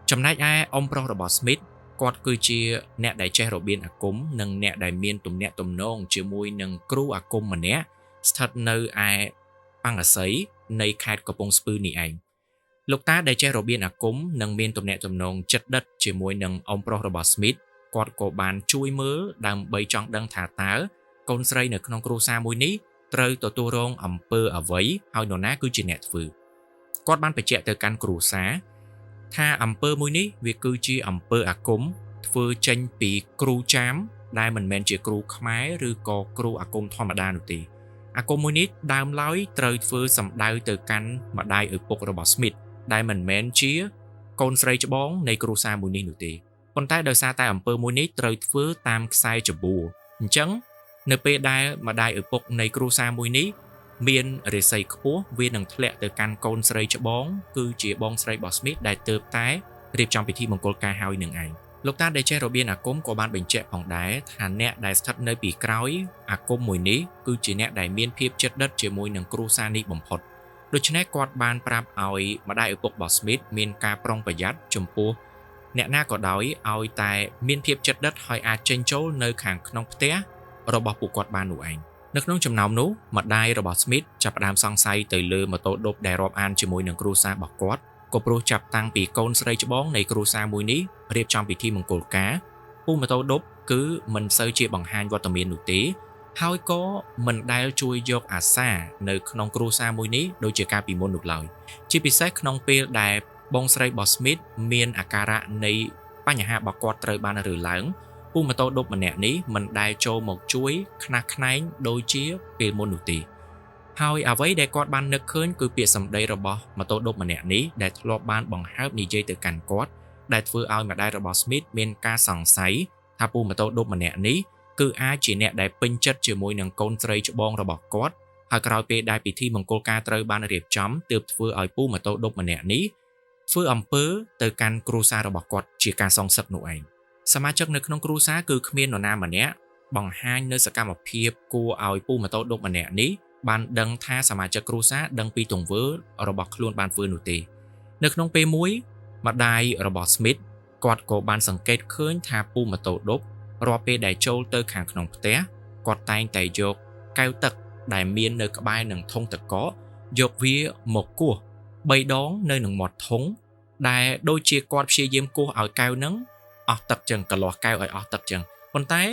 ចំណែកឯអ៊ំប្រុសរបស់ Smith គាត់គឺជាអ្នកដែលចេះរបៀនអាគមនិងអ្នកដែលមានទំនាក់ទំនងជាមួយនឹងគ្រូអាគមម្នាក់ស្ថិតនៅឯប៉ាំងអាស័យនៃខេត្តកំពង់ស្ពឺនេះឯងលោកតាដែលចេះរបៀនអាគមនិងមានទំនាក់ទំនងជិតដិតជាមួយនឹងអ៊ំប្រុសរបស់ Smith គាត់ក៏បានជួយមើលដើម្បីចង់ដឹងថាតើកូនស្រីនៅក្នុងគ្រួសារមួយនេះត្រូវទទួលរងអំពើអ្វីហើយនរណាគឺជាអ្នកធ្វើគាត់បានបញ្ជាក់ទៅកាន់គ្រួសារថាអំពើមួយនេះវាគឺជាអំពើអាគមធ្វើចេញពីគ្រូចាមដែលមិនមែនជាគ្រូខ្មែរឬក៏គ្រូអាគមធម្មតានោះទេអាគមមួយនេះដើមឡើយត្រូវធ្វើសម្ដៅទៅកាន់ម្ដាយឪពុករបស់ Smith ដែលមិនមែនជាកូនស្រីច្បងនៃគ្រួសារមួយនេះនោះទេប៉ុន្តែដោយសារតែអំពើមួយនេះត្រូវធ្វើតាមខ្សែច្បួរអញ្ចឹងនៅពេលដែលម្ដាយឪពុកនៃគ្រួសារមួយនេះមានរាសីខ្ពស់វានឹងធ្លាក់ទៅកាន់កូនស្រីច្បងគឺជាបងស្រីរបស់ Smith ដែលទើបតែរៀបចំពិធីមង្គលការហើយនឹងឯងលោកតាដែលចេះរបៀនអាគមក៏បានបញ្ជាក់ផងដែរថាអ្នកដែលស្ថិតនៅពីក្រោយអាគមមួយនេះគឺជាអ្នកដែលមានភាពជិតដិតជាមួយនឹងគ្រួសារនេះបំផុតដូច្នេះគាត់បានប្រាប់ឲ្យម្ដាយឪពុករបស់ Smith មានការប្រុងប្រយ័ត្នចំពោះអ្នកណាក៏ដោយឲ្យតែមានភាពជិតដិតហើយអាចចេញចូលនៅខាងក្នុងផ្ទះរបស់ពួកគាត់បាននោះឯងនៅក្នុងចំណោមនោះម្ដាយរបស់ Smith ចាប់ផ្ដើមសង្ស័យទៅលើម៉ូតូឌុបដែលរាប់អានជាមួយនឹងគ្រួសាររបស់គាត់ក៏ព្រោះចាប់តាំងពីកូនស្រីច្បងនៃគ្រួសារមួយនេះរៀបចំពិធីមង្គលការពូម៉ូតូឌុបគឺមិនសូវជាបង្ហាញវត្តមាននោះទេហើយក៏មិនដែលជួយយកអាសានៅក្នុងគ្រួសារមួយនេះដូចជាកាលពីមុននោះឡើយជាពិសេសក្នុងពេលដែលបងស្រីរបស់ Smith មានអាការៈនៃបញ្ហារបស់គាត់ត្រូវបានរើឡើងពូម៉ូតូឌុបម្នាក់នេះមិនដែលចូលមកជួយខ្នះខ្នែងដូចជាពេលមុននោះទេហើយអ្វីដែលគាត់បាននឹកឃើញគឺពាក្យសម្ដីរបស់ម៉ូតូឌុបម្នាក់នេះដែលធ្លាប់បានបង្ហើបនិយាយទៅកាន់គាត់ដែលធ្វើឲ្យម្ដាយរបស់ Smith មានការសង្ស័យថាពូម៉ូតូឌុបម្នាក់នេះគឺអាចជាអ្នកដែលពេញចិត្តជាមួយនឹងកូនស្រីច្បងរបស់គាត់ហើយក្រោយពេលដែលពិធីមង្គលការត្រូវបានរៀបចំទើបធ្វើឲ្យពូម៉ូតូឌុបម្នាក់នេះធ្វើអំពើទៅកាន់គ្រួសាររបស់គាត់ជាការសងសឹកនោះឯងសមាជិកនៅក្នុងគ្រួសារគឺគ្មាននរណាម្នាក់បង្ហាញនៅសកម្មភាពគួរឲ្យពូម៉ូតូឌុបម្នាក់នេះបានដឹងថាសមាជិកគ្រួសារដឹងពីទង្វើរបស់ខ្លួនបានធ្វើនោះទេនៅក្នុងពេលមួយម្ដាយរបស់ Smith គាត់ក៏បានសង្កេតឃើញថាពូម៉ូតូឌុបរាល់ពេលដែលចូលទៅខាងក្នុងផ្ទះគាត់តែងតែយកកែវទឹកដែលមាននៅក្បែរនឹងធុងទឹកកកយកវាមកគោះ3ដងនៅនឹងមាត់ធុងដែលដូចជាគាត់ព្យាយាមគោះឲ្យកែវនឹងអស់ទឹកចឹងកលាស់កែវឲ្យអស់ទឹកចឹងប៉ុន្តែ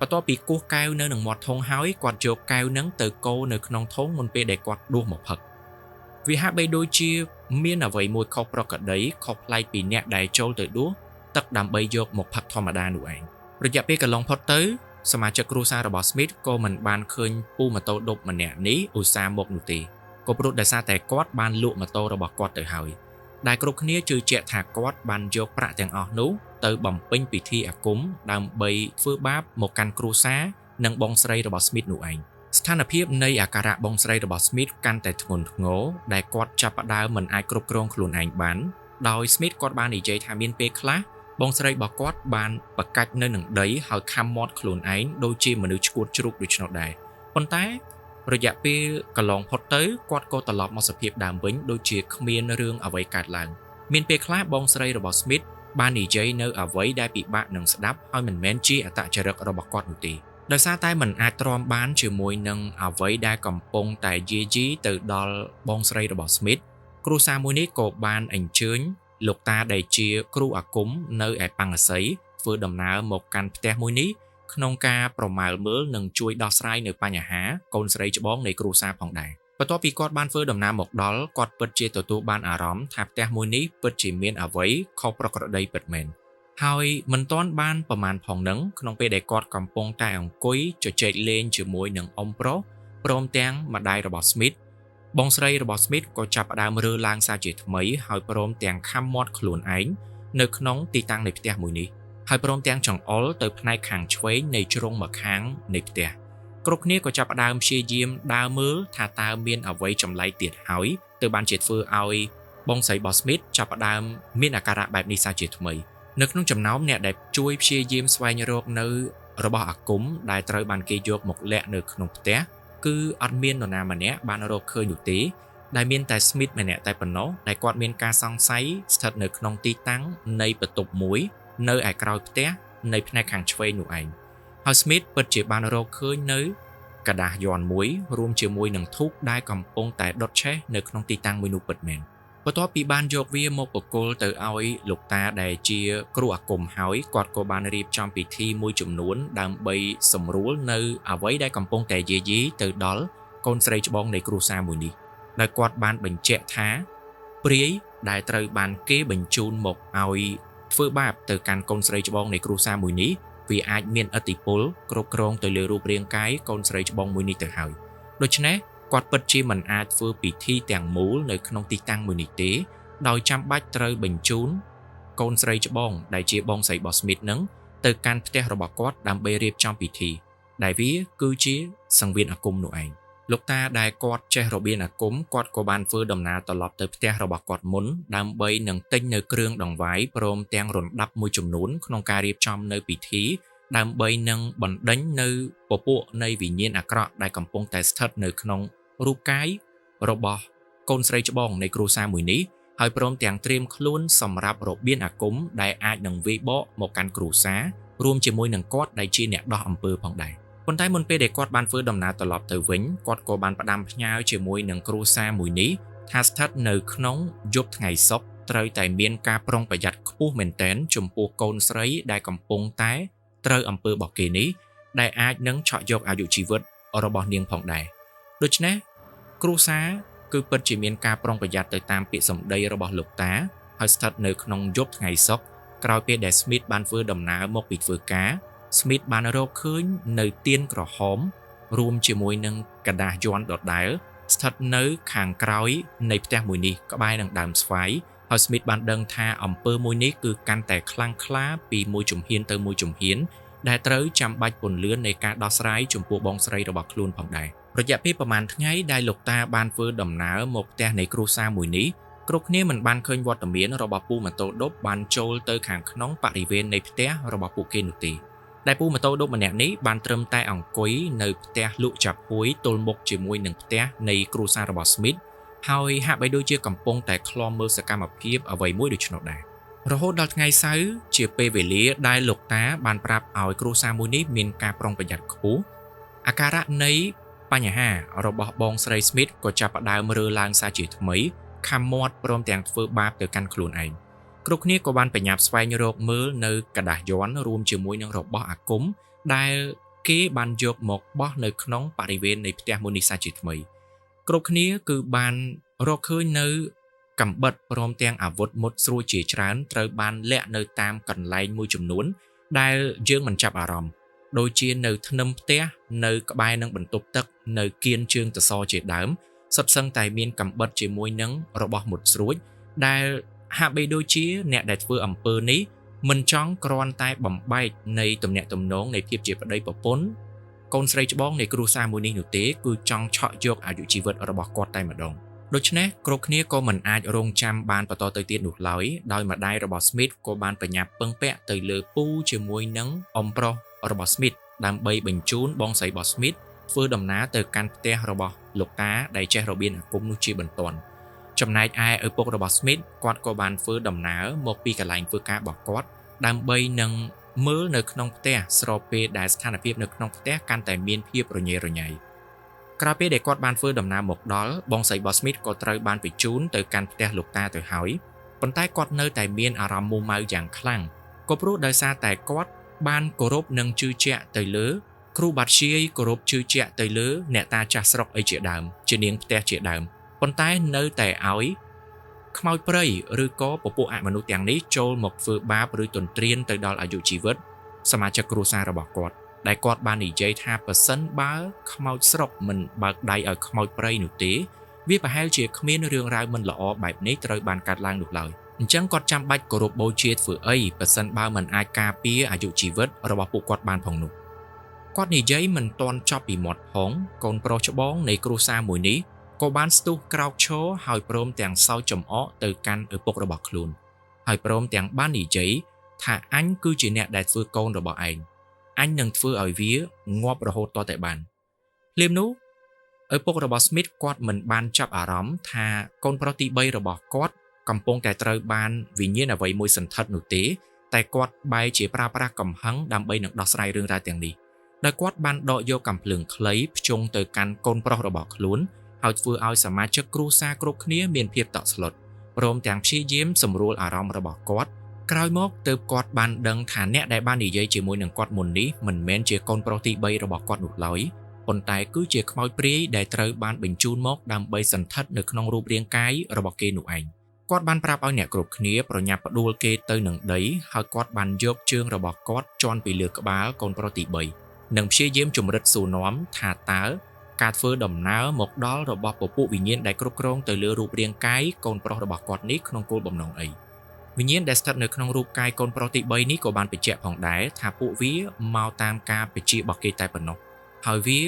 បន្ទាប់ពីគោះកែវនៅនឹងមាត់ធុងហើយគាត់យកកែវនឹងទៅកូរនៅក្នុងធុងមុនពេលដែលគាត់ដួសមកផឹកវាហាក់បីដូចជាមានអ្វីមួយខុសប្រក្រតីខុសប្លែកពីអ្នកដែលចូលទៅដួសទឹកដើម្បីយកមកផឹកធម្មតានោះឯងរយៈពេលកន្លងផុតទៅសមាជិកគ្រួសាររបស់ Smith ក៏មិនបានឃើញពូម៉ូតូឌុបម្នាក់នេះឧស្សាហ៍មកនោះទេក៏ព្រោះដោយសារតែគាត់បានលក់ម៉ូតូរបស់គាត់ទៅហើយដែលគ្រប់គ្នាជឿជាក់ថាគាត់បានយកប្រាក់ទាំងអស់នោះទៅបំពេញពិធីអាគមដើម្បីធ្វើបាបមកកាន់គ្រួសារនិងបងស្រីរបស់ Smith នោះឯងស្ថានភាពនៃអាការៈបងស្រីរបស់ Smith កាន់តែធ្ងន់ធ្ងរដែលគាត់ចាប់ផ្ដើមមិនអាចគ្រប់គ្រងខ្លួនឯងបានដោយ Smith គាត់បាននិយាយថាមានពេលខ្លះបងស្រីរបស់គាត់បានបកាច់នៅនឹងដីហើយខំមាត់ខ្លួនឯងដូចជាមនុស្សឈួតជ្រូកដូច្នោះដែរប៉ុន្តែរយៈពេលកន្លងផុតទៅគាត់ក៏ត្រឡប់មកសភាពដើមវិញដូចជាគ្មានរឿងអ្វីកើតឡើងមានពេលខ្លះបងស្រីរបស់ Smith បាននិយាយនៅអ្វីដែលពិបាកនឹងស្ដាប់ហើយមិនមែនជាអត្តចរិតរបស់គាត់នោះទេ ដោយសារតែមិនអាចទ្រាំបានជាមួយនឹងអ្វីដែលកំពុងតែយាយីទៅដល់បងស្រីរបស់ Smith គ្រួសារមួយនេះក៏បានអញ្ជើញលោកតាដែលជាគ្រូអាគមនៅឯប៉ាំងឥសីធ្វើដំណើរមកកាន់ផ្ទះមួយនេះក្នុងការប្រមាលមើលនិងជួយដោះស្រាយនៅបញ្ហាកូនស្រីច្បងនៃគ្រួសារផងដែរបន្ទាប់ពីគាត់បានធ្វើដំណើរមកដល់គាត់ពិតជាទទួលបានអារម្មណ៍ថាផ្ទះមួយនេះពិតជាមានអ្វីខុសប្រក្រតីពិតមែនហើយមិនទាន់បានប្រមាណផងនឹងក្នុងពេលដែលគាត់កំពុងតែអង្គុយជជែកលេងជាមួយនឹងអ៊ំប្រុសព្រមទាំងម្ដាយរបស់ Smith បងស្រីរបស់ Smith ក៏ចាប់ផ្ដើមរើឡើងសារជាថ្មីហើយព្រមទាំងខំមាត់ខ្លួនឯងនៅក្នុងទីតាំងនៃផ្ទះមួយនេះហើយព្រមទាំងចង្អុលទៅផ្នែកខាងឆ្វេងនៃជ្រុងម្ខាងនៃផ្ទះគ្រប់គ្នាក៏ចាប់ផ្ដើមព្យាយាមដើរមើលថាតើមានអ្វីចម្លែកទៀតហើយទើបបានជាធ្វើឲ្យបងស្រីរបស់ Smith ចាប់ផ្ដើមមានអាការៈបែបនេះសារជាថ្មីនៅក្នុងចំណោមអ្នកដែលជួយព្យាយាមស្វែងរកនៅរបស់អាគមដែលត្រូវបានគេយកមកលាក់នៅក្នុងផ្ទះគឺអត់មាននរណាម្នាក់បានរកឃើញនោះទេដែលមានតែ Smith ម្នាក់តែប៉ុណ្ណោះដែលគាត់មានការសង្ស័យស្ថិតនៅក្នុងទីតាំងនៃបន្ទប់មួយនៅឯក្រោយផ្ទះនៃផ្នែកខាងឆ្វេងនោះឯងហើយ Smith ពិតជាបានរកឃើញនៅกระดาษយ័ន្តមួយរួមជាមួយនឹងធូបដែលកំពុងតែដុតឆេះនៅក្នុងទីតាំងមួយនោះពិតមែនបន្ទាប់ពីបានយកវាមកប្រគល់ទៅឲ្យលោកតាដែលជាគ្រូអាគមហើយគាត់ក៏បានរៀបចំពិធីមួយចំនួនដើម្បីសម្រួលនៅអ្វីដែលកំពុងតែយាយីទៅដល់កូនស្រីច្បងនៃគ្រួសារមួយនេះដោយគាត់បានបញ្ជាក់ថាព្រាយដែលត្រូវបានគេបញ្ជូនមកឲ្យធ្វើបាបទៅកាន់កូនស្រីច្បងនៃគ្រួសារមួយនេះវាអាចមានឥទ្ធិពលគ្រប់គ្រងទៅលើរូបរាងកាយកូនស្រីច្បងមួយនេះទៅហើយដូច្នេះគាត់ពិតជាមិនអាចធ្វើពិធីទាំងមូលនៅក្នុងទីតាំងមួយនេះទេដោយចាំបាច់ត្រូវបញ្ជូនកូនស្រីច្បងដែលជាបងស្រីរបស់ Smith នឹងទៅកាន់ផ្ទះរបស់គាត់ដើម្បីរៀបចំពិធីដែលវាគឺជាសង្វៀនអាគមនោះឯងលោកតាដែលគាត់ចេះរបៀបអាគមគាត់ក៏បានធ្វើដំណើរត្រឡប់ទៅផ្ទះរបស់គាត់មុនដើម្បីនឹងទិញនៅគ្រឿងដង្វាយព្រមទាំងរណ្ដាប់មួយចំនួនក្នុងការរៀបចំនៅពិធីដើម្បីនឹងបណ្ដេញនៅពពួកនៃវិញ្ញាណអាក្រក់ដែលកំពុងតែស្ថិតនៅក្នុងរូបកាយរបស់កូនស្រីច្បងនៃគ្រួសារមួយនេះហើយព្រមទាំងត្រៀមខ្លួនសម្រាប់របៀនអាគមដែលអាចនឹងវាយបកមកកាន់គ្រួសាររួមជាមួយនឹងគាត់ដែលជាអ្នកដោះអំពើផងដែរប៉ុន្តែមុនពេលដែលគាត់បានធ្វើដំណើរត្រឡប់ទៅវិញគាត់ក៏បានផ្ដាំផ្ញើជាមួយនឹងគ្រួសារមួយនេះថាស្ថិតនៅក្នុងយប់ថ្ងៃសុក្រត្រូវតែមានការប្រុងប្រយ័ត្នខ្ពស់មែនទែនចំពោះកូនស្រីដែលកំពុងតែត្រូវអំពើរបស់គេនេះដែលអាចនឹងឆក់យកអាយុជីវិតរបស់នាងផងដែរដូច្នេះគ្រួសារគឺពិតជាមានការប្រុងប្រយ័ត្នទៅតាមពាក្យសម្ដីរបស់លោកតាហើយស្ថិតនៅក្នុងយប់ថ្ងៃសុក្រក្រោយពេលដែល Smith បានធ្វើដំណើរមកពីធ្វើការ Smith បានរកឃើញនៅទៀនក្រហមរួមជាមួយនឹងกระดาษយ័ន្តដដែលស្ថិតនៅខាងក្រោយនៃផ្ទះមួយនេះក្បែរនឹងដើមស្វាយហើយ Smith បានដឹងថាអំពើមួយនេះគឺកាន់តែខ្លាំងក្លាពីមួយជំហានទៅមួយជំហានដែលត្រូវចាំបាច់ពន្លឿននៃការដោះស្រាយចំពោះបងស្រីរបស់ខ្លួនផងដែររយៈពេលប្រហែលថ្ងៃដែលលោកតាបានធ្វើដំណើរមកផ្ទះនៃគ្រួសារមួយនេះគ្រប់គ្នាមិនបានឃើញវត្តមានរបស់ពូម៉ូតូឌុបបានចូលទៅខាងក្នុងបរិវេណនៃផ្ទះរបស់ពួកគេនោះទេដែលពូម៉ូតូឌុបម្នាក់នេះបានត្រឹមតែអង្គុយនៅផ្ទះលក់ចាប់ហួយទល់មុខជាមួយនឹងផ្ទះនៃគ្រួសាររបស់ Smith ហើយហាក់បីដូចជាកំពុងតែឃ្លាំមើលសកម្មភាពអ្វីមួយដូច្នោះដែររហូតដល់ថ្ងៃសៅរ៍ជាពេលវេលាដែលលោកតាបានប្រាប់ឲ្យគ្រួសារមួយនេះមានការប្រុងប្រយ័ត្នខ្ពស់អាការៈនៃបញ្ហារបស់បងស្រី Smith ក៏ចាប់ផ្ដើមរើឡើងសារជាថ្មីខំមាត់ព្រមទាំងធ្វើបាបទៅកាន់ខ្លួនឯងគ្រប់គ្នាក៏បានបញ្ញាប់ស្វែងរកមើលនៅกระดาษយ័ន្តរួមជាមួយនឹងរបស់អាគមដែលគេបានយកមកបោះនៅក្នុងបរិវេណនៃផ្ទះមួយនេះសារជាថ្មីគ្រប់គ្នាគឺបានរកឃើញនៅកាំបិតព្រមទាំងអាវុធមុតស្រួចជាច្រើនត្រូវបានលាក់នៅតាមកន្លែងមួយចំនួនដែលយើងមិនចាប់អារម្មណ៍ដូចជានៅធ្នឹមផ្ទះនៅក្បែរនឹងបន្ទប់ទឹកនៅគៀនជើងតសជាដើមសុទ្ធសឹងតែមានកាំបិតជាមួយនឹងរបស់មុតស្រួចដែលហាក់បីដូចជាអ្នកដែលធ្វើអំពើនេះមិនចង់គ្រាន់តែបំបែកនៃទំនាក់ទំនងនៃភាពជាប្តីប្រពន្ធកូនស្រីច្បងនៃគ្រួសារមួយនេះនោះទេគឺចង់ឆក់យកអាយុជីវិតរបស់គាត់តែម្ដងដូច្នេះគ្រប់គ្នាក៏មិនអាចរងចាំបានបន្តទៅទៀតនោះឡើយដោយម្ដាយរបស់ Smith ក៏បានបញ្ញាប់ពឹងពាក់ទៅលើពូជាមួយនឹងអ៊ំប្រុសរបស់ Smith ដើម្បីបញ្ជូនបងស្រីរបស់ Smith ធ្វើដំណើរទៅកាន់ផ្ទះរបស់លោកតាដែលចេះរបៀនអាគមនោះជាបន្ទាន់ចំណែកឯឪពុករបស់ Smith គាត់ក៏បានធ្វើដំណើរមកពីកន្លែងធ្វើការរបស់គាត់ដើម្បីនឹង មើលនៅក្នុងផ្ទះស្របពេលដែលស្ថានភាពនៅក្នុងផ្ទះកាន់តែមានភាពរញ៉េរញ៉ៃក្រោយពេលដែលគាត់បានធ្វើដំណើរមកដល់បងស្រីរបស់ Smith ក៏ត្រូវបានបញ្ជូនទៅកាន់ផ្ទះលោកតាទៅហើយប៉ុន្តែគាត់នៅតែមានអារម្មណ៍មូម៉ៅយ៉ាងខ្លាំងក៏ព្រោះដោយសារតែគាត់បានគោរពនិងជឿជាក់ទៅលើគ្រូបាត់ជាយគោរពជឿជាក់ទៅលើអ្នកតាចាស់ស្រុកអីជាដើមជានាងផ្ទះជាដើមប៉ុន្តែនៅតែឲ្យខ្មោចព្រៃឬក៏ពពួកអមនុស្សទាំងនេះចូលមកធ្វើបាបឬទន្ទ្រានទៅដល់អាយុជីវិតសមាជិកគ្រួសាររបស់គាត់ដែលគាត់បាននិយាយថាប៉ះសិនបើខ្មោចស្រុកមិនបើកដៃឲ្យខ្មោចព្រៃនោះទេវាប្រហែលជាគ្មានរឿងរ៉ាវមិនល្អបែបនេះត្រូវបានកាត់ឡើងនោះឡើយអញ្ចឹងគាត់ចាំបាច់គោរពបូជាធ្វើអីប៉ះសិនបើមិនអាចការពារអាយុជីវិតរបស់ពួកគាត់បានផងនោះគាត់និយាយមិនទាន់ចប់ពីមាត់ផងកូនប្រុសច្បងនៃគ្រួសារមួយនេះក៏បានស្ទុះក្រោកឈរហើយព្រមទាំងសើចចំអកទៅកាន់ឪពុករបស់ខ្លួនហើយព្រមទាំងបាននិយាយថាអញគឺជាអ្នកដែលធ្វើកូនរបស់ឯងអញនឹងធ្វើឲ្យវាងាប់រហូតតតែបានភ្លាមនោះឪពុករបស់ Smith គាត់មិនបានចាប់អារម្មណ៍ថាកូនប្រុសទី3របស់គាត់កំពុងតែត្រូវបានវិញ្ញាណអ្វីមួយសន្ធិដ្ឋនោះទេតែគាត់បែរជាប្រើប្រាស់កំហឹងដើម្បីនឹងដោះស្រាយរឿងរ៉ាវទាំងនេះដោយគាត់បានដកយកកាំភ្លើងខ្លីភ្ជង់ទៅកាន់កូនប្រុសរបស់ខ្លួនហើយធ្វើឲ្យសមាជិកគ្រួសារគ្រប់គ្នាមានភាពតក់ស្លុតព្រមទាំងព្យាយាមសម្រួលអារម្មណ៍របស់គាត់ក្រោយមកទើបគាត់បានដឹងថាអ្នកដែលបាននិយាយជាមួយនឹងគាត់មុននេះមិនមែនជាកូនប្រុសទី3របស់គាត់នោះឡើយប៉ុន្តែគឺជាខ្មោចព្រាយដែលត្រូវបានបញ្ជូនមកដើម្បីសន្ធិដ្ឋនៅក្នុងរូបរាងកាយរបស់គេនោះឯងគាត់បានប្រាប់ឲ្យអ្នកគ្រប់គ្នាប្រញាប់ផ្ដួលគេទៅនឹងដីហើយគាត់បានយកជើងរបស់គាត់ជន់ពីលើក្បាលកូនប្រុសទី3និងព្យាយាមជំរិតសួរនាំថាតើការធ្វើដំណើរមកដល់របស់ពពួកវិញ្ញាណដែលគ្រប់គ្រងទៅលើរូបរាងកាយកូនប្រុសរបស់គាត់នេះក្នុងគោលបំណងអីវិញ្ញាណដែលស្ថិតនៅក្នុងរូបកាយកូនប្រុសទី3នេះក៏បានបញ្ជាក់ផងដែរថាពួកវាមកតាមការបញ្ជារបស់គេតែប៉ុណ្ណោះហើយវា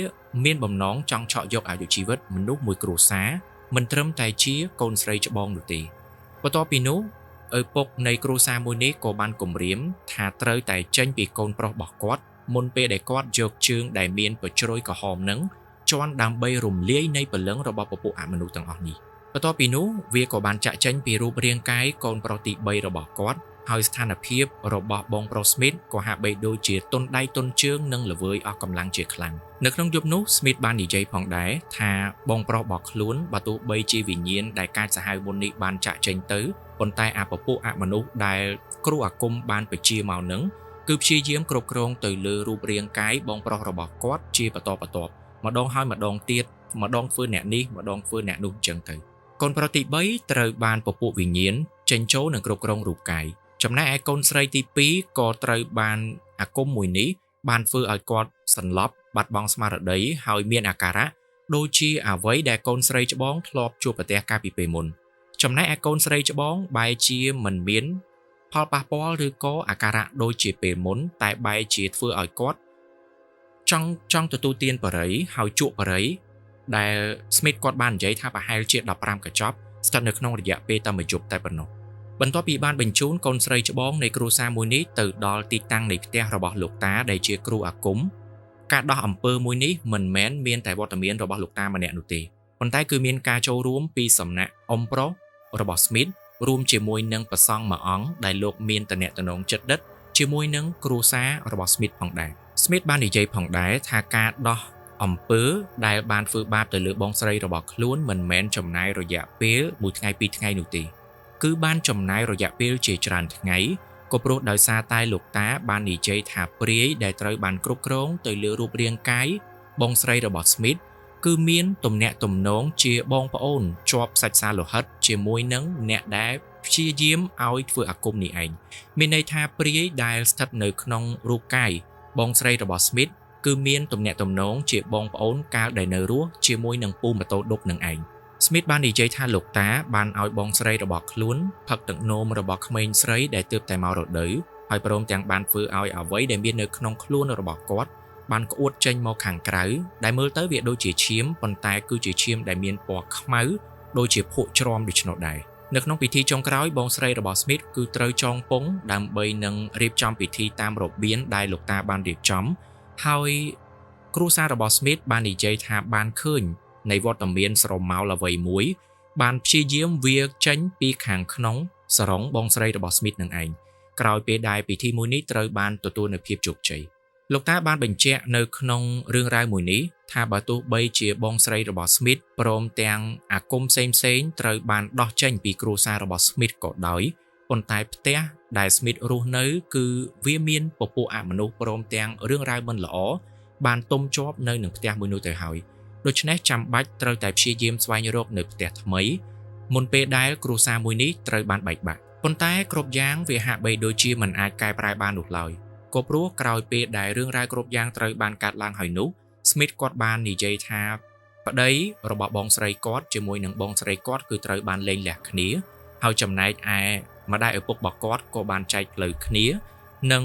មានបំណងចង់ឆក់យកអាយុជីវិតមនុស្សមួយគ្រួសារមិនត្រឹមតែជាកូនស្រីច្បងនោះទេបន្ទាប់ពីនោះឪពុកនៃគ្រួសារមួយនេះក៏បានគំរាមថាត្រូវតែចេញពីកូនប្រុសរបស់គាត់មុនពេលដែលគាត់យកជើងដែលមានបជ្រោយក្រហមនឹងជន់ដើម្បីរំលាយនៃព្រលឹងរបស់ពពួកអមនុស្សទាំងអស់នេះបន្ទាប់ពីនោះវាក៏បានចាក់ចេញពីរូបរាងកាយកូនប្រុសទី3របស់គាត់ហើយស្ថានភាពរបស់បងប្រុស Smith ក៏ហាក់បីដូចជាទន់ដៃទន់ជើងនិងល្វើយអស់កម្លាំងជាខ្លាំងនៅក្នុងយប់នោះ Smith បាននិយាយផងដែរថាបងប្រុសរបស់ខ្លួនបើទោះបីជាវិញ្ញាណដែលកាចសាហាវមុននេះបានចាក់ចេញទៅប៉ុន្តែអពពួកអមនុស្សដែលគ្រូអាគមបានបញ្ជាមកនឹងគឺព្យាយាមគ្រប់គ្រងទៅលើរូបរាងកាយបងប្រុសរបស់គាត់ជាបន្តបន្ទាប់ម្ដងហើយម្ដងទៀតម្ដងធ្វើអ្នកនេះម្ដងធ្វើអ្នកនោះអញ្ចឹងទៅកូនប្រុសទី3ត្រូវបានពពួកវិញ្ញាណចេញចូលនិងគ្រប់គ្រងរូបកាយចំណែកឯកូនស្រីទី2ក៏ត្រូវបានអាគមមួយនេះបានធ្វើឲ្យគាត់សន្លប់បាត់បង់ស្មារតីហើយមានអាការៈដូចជាអ្វីដែលកូនស្រីច្បងធ្លាប់ជួបប្រទះកាលពីពេលមុនចំណែកឯកូនស្រីច្បងបែរជាមិនមានផលប៉ះពាល់ឬក៏អាការៈដូចជាពេលមុនតែបែរជាធ្វើឲ្យគាត់ចង់ទទួលទានបរិយហើយជក់បរិយដែល Smith គាត់បាននិយាយថាប្រហែលជា15កញ្ចប់ស្ថិតនៅក្នុងរយៈពេលតែមួយយប់តែប៉ុណ្ណោះបន្ទាប់ពីបានបញ្ជូនកូនស្រីច្បងនៃគ្រួសារមួយនេះទៅដល់ទីតាំងនៃផ្ទះរបស់លោកតាដែលជាគ្រូអាគមការដោះអំពើមួយនេះមិនមែនមានតែវត្តមានរបស់លោកតាម្នាក់នោះទេប៉ុន្តែគឺមានការចូលរួមពីសំណាក់អ៊ំប្រុសរបស់ Smith រួមជាមួយនឹងព្រះសង្ឃមួយអង្គដែលលោកមានតំណែងជិតដិតជាមួយនឹងគ្រួសាររបស់ Smith ផងដែរ Smith បាននិយាយផងដែរថាការដោះអំពើដែលបានធ្វើបាបទៅលើបងស្រីរបស់ខ្លួនមិនមែនចំណាយរយៈពេល1ថ្ងៃ2ថ្ងៃនោះទេគឺបានចំណាយរយៈពេលជាច្រើនថ្ងៃក៏ព្រោះដោយសារតែលោកតាបាននិយាយថាព្រាយដែលត្រូវបានគ្រប់គ្រងទៅលើរូបរាងកាយបងស្រីរបស់ Smith គឺមានទំនាក់ទំនងជាបងប្អូនជាប់សាច់សាលោហិតជាមួយនឹងអ្នកដែលព្យាយាមឲ្យធ្វើអាគមនេះឯងមានន័យថាព្រាយដែលស្ថិតនៅក្នុងរូបកាយបងស្រីរបស់ Smith គឺមានទំនាក់ទំនងជាបងប្អូនកាលដែលនៅរស់ជាមួយនឹងពូម៉ូតូឌុបនឹងឯង Smith បាននិយាយថាលោកតាបានឲ្យបងស្រីរបស់ខ្លួនផឹកទឹកនោមរបស់ក្មេងស្រីដែលទើបតែមករដូវហើយព្រមទាំងបានធ្វើឲ្យអ្វីដែលមាននៅក្នុងខ្លួនរបស់គាត់បានក្អួតចេញមកខាងក្រៅដែលមើលទៅវាដូចជាឈាមប៉ុន្តែគឺជាឈាមដែលមានពណ៌ខ្មៅដូចជាភក់ជ្រាំដូច្នោះដែរនៅក្នុងពិធីចុងក្រោយបងស្រីរបស់ Smith គឺត្រូវចងពងដើម្បីនឹងរៀបចំពិធីតាមរបៀងដែលលោកតាបានរៀបចំហើយគ្រួសាររបស់ Smith បាននិយាយថាបានឃើញនៃវត្តមានស្រមោលអ្វីមួយបានព្យាយាមវាចេញពីខាងក្នុងសរងបងស្រីរបស់ Smith នឹងឯង ក្រោយពេលដែលពិធីមួយនេះត្រូវបានទទួលនូវភាពជោគជ័យលោកតាបានបញ្ជាក់នៅក្នុងរឿងរ៉ាវមួយនេះថាបើទោះបីជាបងស្រីរបស់ Smith ព្រមទាំងអាគមផ្សេងៗត្រូវបានដោះចេញពីគ្រួសាររបស់ Smith ក៏ដោយប៉ុន្តែផ្ទះដែល Smith រស់នៅគឺវាមានពពួកអមនុស្សព្រមទាំងរឿងរ៉ាវមិនល្អបានទុំជាប់នៅនឹងផ្ទះមួយនោះទៅហើយដូច្នេះចាំបាច់ត្រូវតែព្យាយាមស្វែងរកនៅផ្ទះថ្មីមុនពេលដែលគ្រួសារមួយនេះត្រូវបានបែកបាក់ប៉ុន្តែគ្រប់យ៉ាងវាហាក់បីដូចជាមិនអាចកែប្រែបាននោះឡើយក៏ព្រោះក្រោយពេលដែលរឿងរ៉ាវគ្រប់យ៉ាងត្រូវបានកាត់ឡើងហើយនោះ Smith គាត់បាននិយាយថាប្តីរបស់បងស្រីគាត់ជាមួយនឹងបងស្រីគាត់គឺត្រូវបានលែងលះគ្នាហើយចំណែកឯម្ដាយឪពុករបស់គាត់ក៏បានចែកផ្លូវគ្នានិង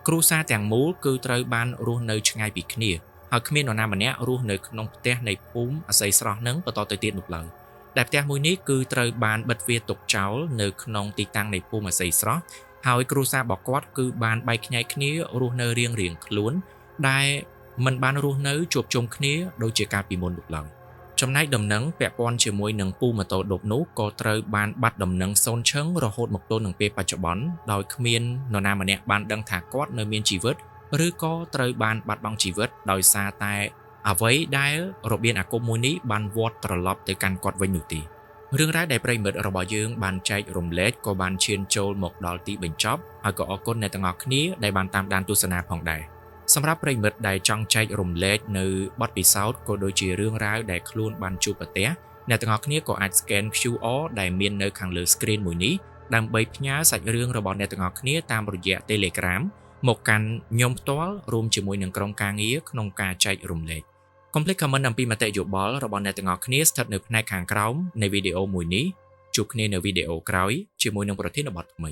គ្រួសារទាំងមូលគឺត្រូវបានរស់នៅឆ្ងាយពីគ្នាហើយគ្មាននរណាម្នាក់រស់នៅក្នុងផ្ទះនៃភូមិអាស័យស្រស់នឹងបន្តទៅទៀតនោះឡើយដែលផ្ទះមួយនេះគឺត្រូវបានបិទវាទុកចោលនៅក្នុងទីតាំងនៃភូមិអាស័យស្រស់ហើយគ្រួសាររបស់គាត់គឺបានបែកខ្ញែកគ្នារស់នៅរៀងៗខ្លួនដែលមិនបានរស់នៅជួបជុំគ្នាដូចជាកាលពីមុននោះឡើយចំណែកដំណឹងពាក់ព័ន្ធជាមួយនឹងពូម៉ូតូឌុបនោះក៏ត្រូវបានបាត់ដំណឹងសូន្យឈឹងរហូតមកទល់នឹងពេលបច្ចុប្បន្នដោយគ្មាននរណាម្នាក់បានដឹងថាគាត់នៅមានជីវិតឬក៏ត្រូវបានបាត់បង់ជីវិតដោយសារតែអ្វីដែលរបៀងអាគមមួយនេះបានវត្តត្រឡប់ទៅកាន់គាត់វិញនោះទេរឿងរ៉ាវដែលប្រិមិត្តរបស់យើងបានចែករំលែកក៏បានឈានចូលមកដល់ទីបញ្ចប់ហើយក៏អរគុណអ្នកទាំងអស់គ្នាដែលបានតាមដានទស្សនាផងដែរសម្រាប់ប្រិមិត្តដែលចង់ចែករំលែកនៅបទពិសោធន៍ក៏ដូចជារឿងរ៉ាវដែលខ្លួនបានជួបប្រទះអ្នកទាំងអស់គ្នាក៏អាច scan QR ដែលមាននៅខាងលើ screen មួយនេះដើម្បីផ្ញើសាច់រឿងរបស់អ្នកទាំងអស់គ្នាតាមរយៈ Telegram មកកាន់ខ្ញុំផ្ទាល់រួមជាមួយនឹងក្រុមការងារក្នុងការចែករំលែកកុំភ្លេច comment អំពីមតិយោបល់របស់អ្នកទាំងអស់គ្នាស្ថិតនៅផ្នែកខាងក្រោមនៃវីដេអូមួយនេះជួបគ្នានៅវីដេអូក្រោយជាមួយនឹងប្រធានបទថ្មី